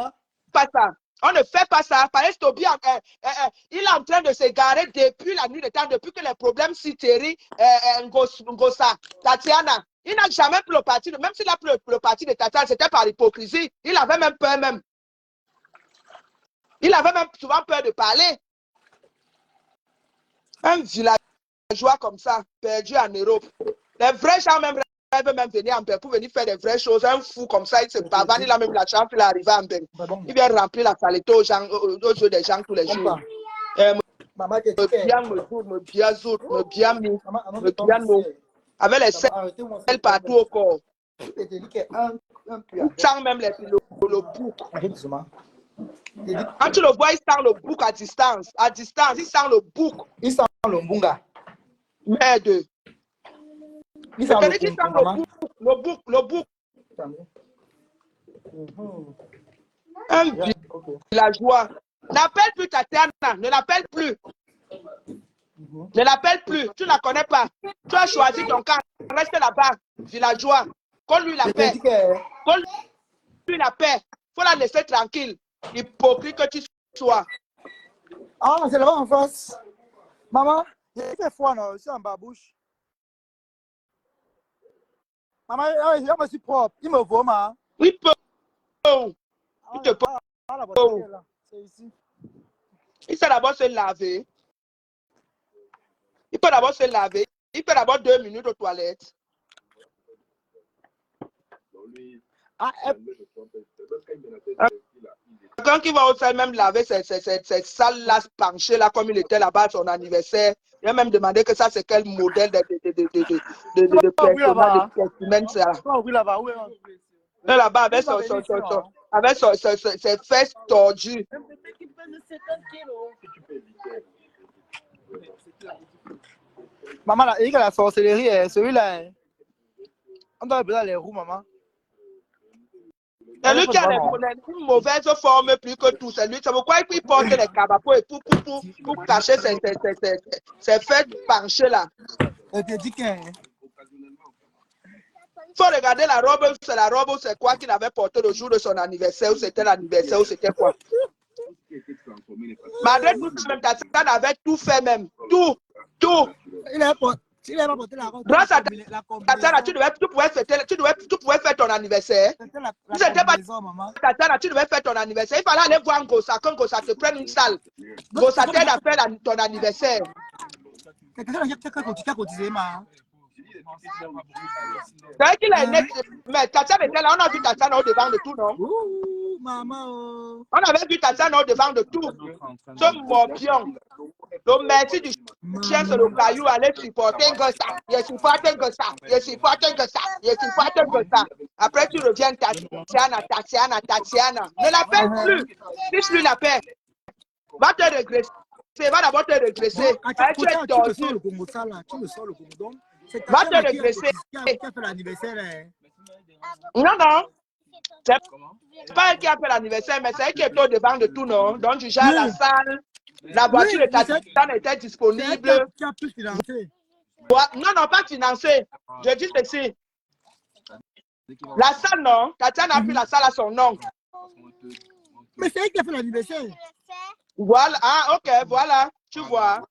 Speaker 3: pas ça. On ne fait pas ça. Parce que Toby, il est en train de s'égarer depuis la nuit de temps, depuis que les problèmes si terribles, Ngossa, Tatiana. Il n'a jamais pris le parti, même s'il a pris le parti de Tatiana, c'était par hypocrisie. Il avait même peur même. Il avait même souvent peur de parler. Un villageois comme ça, perdu en Europe. Les vrais gens même rêvent même venir en paix pour venir faire des vraies choses. Un fou comme ça, il se pavane, il a même la chance, il est arrivé en paix. Il vient remplir la saleté aux yeux des gens tous les jours. Me bien, avec les selles partout au corps. Il sent même le bouc. Quand tu le vois, il sent le bouc à distance. À distance, il sent le bouc.
Speaker 1: Il sent le mbunga.
Speaker 3: Merde.
Speaker 1: Il sent
Speaker 3: le bouc. Un villageois. N'appelle plus Tatiana. Ne l'appelle plus. Ne l'appelle plus. Tu ne la connais pas. Tu as choisi ton camp. Reste là-bas, villageois. Qu'on lui la
Speaker 1: Je te
Speaker 3: paix.
Speaker 1: dis que...
Speaker 3: Qu'on lui la paix. Faut la laisser tranquille. Hypocrite que tu sois.
Speaker 1: Ah, c'est là-bas en face. Maman, j'ai fait froid, non? Je suis en babouche. Maman, je me suis propre. Il me vaut, ma.
Speaker 3: Il peut.
Speaker 1: Ah,
Speaker 3: Il te peut.
Speaker 1: la bouteille est là. C'est ici.
Speaker 3: Il sait d'abord se laver. Il peut d'abord se laver. Il peut d'abord 2 minutes aux toilettes.
Speaker 1: Ah,
Speaker 3: Quelqu'un qui va aussi même laver ses salles là, penchées là, comme il était là-bas à son anniversaire. Il a même demandé que ça, c'est quel modèle de personnage, de spécimen, ça.
Speaker 1: oui, là-bas, oui.
Speaker 3: Et là-bas, avec ses fesses tordues.
Speaker 1: Maman, là, il y a la sorcellerie, celui-là. On doit besoin les roues, maman.
Speaker 3: C'est lui qui a une mauvaise forme plus que tout. C'est pourquoi il porte les cabapos et pour cacher ses fesses penchées là.
Speaker 1: Je te dis que...
Speaker 3: Il faut regarder la robe, c'est la robe ou c'est quoi qu'il avait porté le jour de son anniversaire, ou c'était l'anniversaire, ou c'était quoi. Malgré tout, même Tatiana avait tout fait même. Tout.
Speaker 1: Il a pas porté la robe.
Speaker 3: Grâce à Tatiana, tu pouvais faire ton anniversaire. Si c'était pas Tatiana, tu devais faire ton anniversaire. Il fallait aller voir Ngosa, quand Ngosa te prenne une salle. Ngosa t'aide à faire ton anniversaire.
Speaker 1: Tu as cotisé, ma.
Speaker 3: C'est vrai qu'il a une mais Tatiana était là, on a vu Tatiana au devant de tout, non?
Speaker 1: Ouh, maman.
Speaker 3: On avait vu Tatiana au devant de tout. Ce morpion. Donc merci du chien sur le caillou, allez supporter Ngosa. Je supporte Ngosa. Je supporte Ngosa. Je supporte Ngosa. Après tu reviens Tatiana. Ne l'appelle plus. Fiche-lui la paix. Va te regresser. Va d'abord te regresser. Tu es tordu.
Speaker 1: Tu me sors le Congo.
Speaker 3: Va te regresser.
Speaker 1: Qui a fait l'anniversaire.
Speaker 3: Non. C'est pas elle qui a fait l'anniversaire, mais c'est elle qui est au devant de tout, non? Donc, tu gères la salle, la voiture de Tatiana était disponible.
Speaker 1: Qui a pu financer?
Speaker 3: Non, pas financé. Je dis ceci. La salle, non? Tatiana a pris la salle à son nom.
Speaker 1: Mais c'est elle qui a fait l'anniversaire.
Speaker 3: Voilà. Ah, ok, voilà. Tu vois.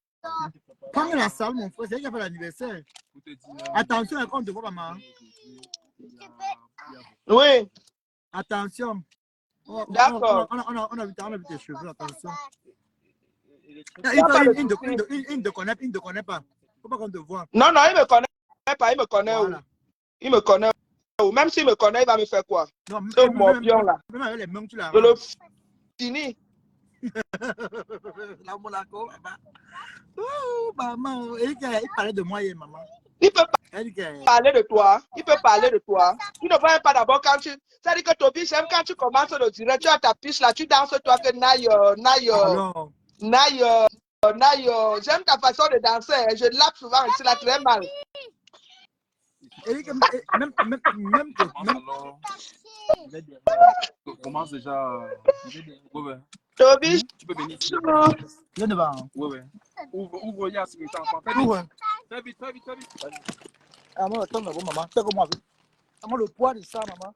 Speaker 1: Prends la salle, mon frère, c'est elle qui a fait l'anniversaire. Attention, on te voit, maman.
Speaker 3: Oui.
Speaker 1: Attention.
Speaker 3: D'accord.
Speaker 1: On a vu tes cheveux, attention. Il ne connaît pas. Faut pas qu'on te voit.
Speaker 3: Non, il me connaît pas. Il me connaît
Speaker 1: Voilà.
Speaker 3: où? Il me connaît où? Même s'il me connaît, il va me faire quoi?
Speaker 1: Non,
Speaker 3: ce morpion là.
Speaker 1: Même avec les mains, tu l'as.
Speaker 3: Je le finis.
Speaker 1: Là, mon accord, maman. Ouh, maman. Il parlait de moi hier, maman.
Speaker 3: Il peut parler de toi. Tu ne vois pas d'abord quand tu... C'est-à-dire que Toby, j'aime quand tu commences le direct, tu as ta piche là, tu danses toi que naï. J'aime ta façon de danser. Je lappe souvent ici là très mal.
Speaker 1: Même
Speaker 4: On commence déjà.
Speaker 3: Toby,
Speaker 4: Tu peux venir ici.
Speaker 1: viens devant.
Speaker 4: Ouais. Ouvre, il y a ce que tu entends. Fais vite.
Speaker 1: Ah, moi, attends, maman. Fais comme moi. Moi, le poids de ça, maman.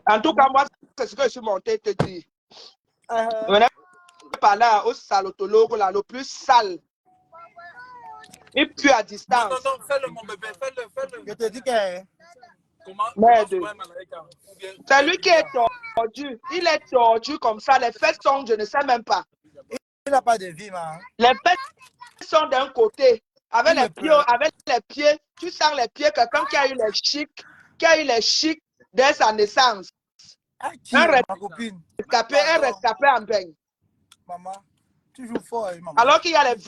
Speaker 3: En tout cas, moi, c'est ce que je suis monté te dire. Venez par là au salotologue, là, le plus sale. Et puis à distance.
Speaker 4: Non, fais-le, mon bébé. Fais-le.
Speaker 1: Je te dis que...
Speaker 3: Merde. C'est lui qui est tordu. Il est tordu comme ça. Les fesses sont, je ne sais même pas.
Speaker 1: Il n'a pas de vie, maman.
Speaker 3: Les fesses sont d'un côté. Avec les pieds, tu sens les pieds, quelqu'un qui a eu les chics dès sa naissance.
Speaker 1: Ma copine.
Speaker 3: Un rescapé en baigne.
Speaker 1: Maman, tu joues fort, maman.
Speaker 3: Alors qu'il y a les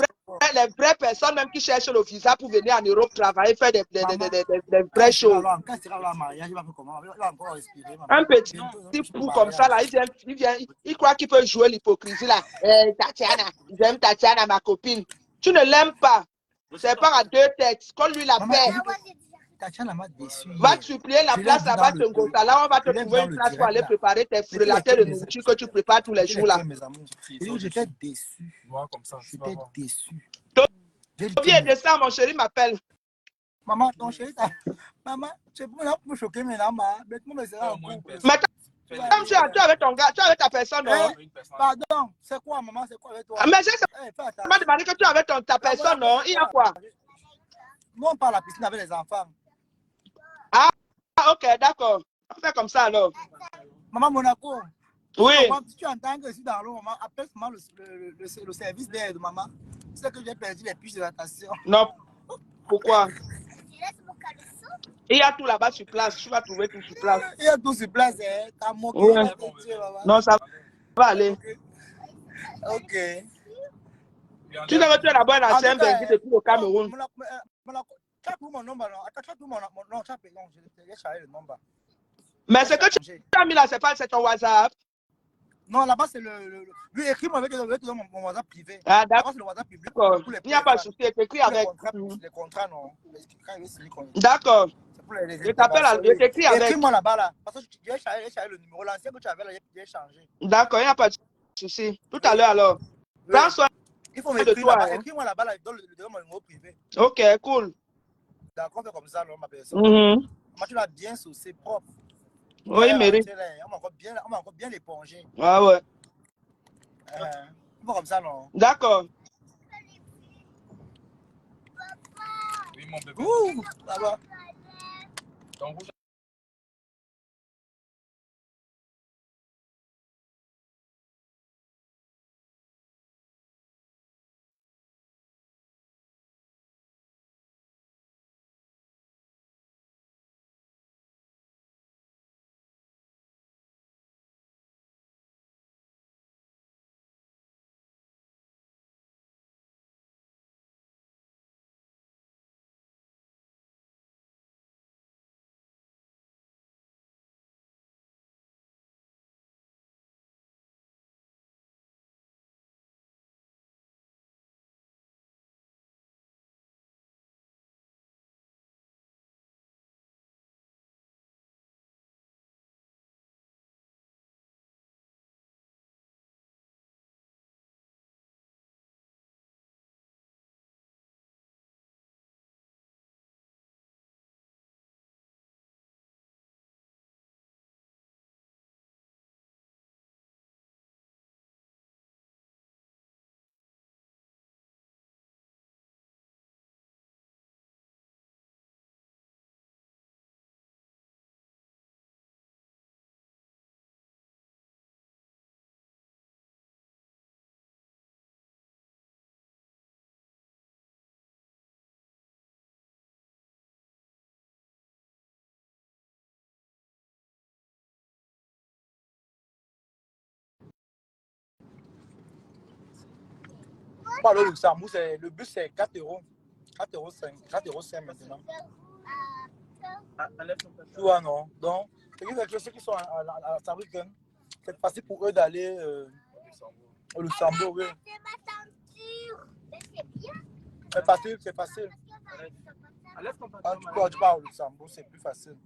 Speaker 3: vraies personnes même qui cherchent le visa pour venir en Europe travailler, faire des vraies choses. Un petit pou comme ça, là, il croit qu'il peut jouer l'hypocrisie là. Tatiana, j'aime Tatiana, ma copine. Tu ne l'aimes pas. C'est pas à deux têtes. Qu'on lui la paix.
Speaker 1: Tatiana m'a déçu.
Speaker 3: Va te supplier la place là-bas, là, on va te trouver une place pour aller préparer tes frulateurs de nourriture que tu prépares tous les jours là.
Speaker 1: J'étais déçu. J'étais déçu.
Speaker 3: Toby est descend, mon chéri m'appelle.
Speaker 1: Maman, ton chéri, maman, tu peux me choquer maintenant, mais tout le monde sera en couple.
Speaker 3: Mais comme tu es avec ton gars, tu es avec ta personne, non?
Speaker 1: Pardon, c'est quoi, maman, c'est quoi avec toi?
Speaker 3: Mais j'ai
Speaker 1: Fais attention.
Speaker 3: seulement demandé que tu es avec ta personne, non? Il y a quoi?
Speaker 1: Nous, on part à la piscine avec les enfants.
Speaker 3: Ah, ok, d'accord. On fait comme ça alors.
Speaker 1: Maman Monaco.
Speaker 3: Oui.
Speaker 1: Maman, si tu entends que je suis dans l'eau, maman, appelle maman le service d'aide, maman. C'est que j'ai perdu les puces de natation.
Speaker 3: Non. Pourquoi? Il y a tout là-bas sur place. Tu vas trouver tout sur place.
Speaker 1: Il y a tout sur place, hein. T'as moqué.
Speaker 3: Ouais. Non, ça va aller.
Speaker 1: Ok.
Speaker 3: Tu sais que tu es là-bas en ancien Belgique depuis le Cameroun.
Speaker 1: Tu as tout mon nombre, non? Tu as tout mon nom. Tu as payé, non, j'ai chargé le nombre.
Speaker 3: Mais ce que tu as mis là, c'est ton WhatsApp.
Speaker 1: Non, là-bas, c'est le. Lui, écris-moi avec mon WhatsApp privé.
Speaker 3: Ah, d'accord.
Speaker 1: C'est le WhatsApp public.
Speaker 3: Il n'y a pas de souci. Écris avec.
Speaker 1: Les contrats, non.
Speaker 3: D'accord. Je t'appelle, je t'écris avec.
Speaker 1: Écris-moi là-bas, là. Parce que j'ai chargé le numéro. L'ancien que tu avais là, j'ai changé.
Speaker 3: D'accord, il n'y a pas de souci. Tout à l'heure alors. Prends soin.
Speaker 1: Il faut m'écrire là-bas. Écris-moi là-bas, là. Donne mon numéro privé.
Speaker 3: Ok, cool.
Speaker 1: D'accord, on fait comme ça, non, ma personne. Moi, tu l'as bien saucé, propre.
Speaker 3: Oui, mérite.
Speaker 1: On va encore bien l'éponger.
Speaker 3: Ah ouais.
Speaker 1: On va comme ça, non.
Speaker 3: D'accord.
Speaker 4: Oui, mon bébé.
Speaker 1: Ouh, ça va.
Speaker 4: Ton rouge.
Speaker 1: Bon, le Luxembourg, le bus, c'est 4 euros. 4,5 €. 4,5 € maintenant. Tu vois, non? Donc, ceux qui sont à Saint-Brieuc, c'est facile pour eux d'aller au Luxembourg. Oui. C'est facile, c'est facile. Quand tu pars au Luxembourg, c'est plus facile.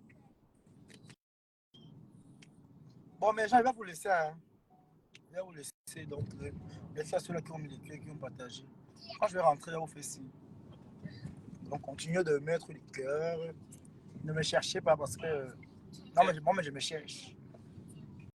Speaker 1: Bon, mais je vais vous laisser. Hein. Je vais vous laisser. Donc, merci à ceux-là qui ont mis les cœurs, qui ont partagé. Quand je vais rentrer, je vous fais signe. Donc, continuez de mettre les cœurs. Ne me cherchez pas parce que. Non, mais moi, je me cherche.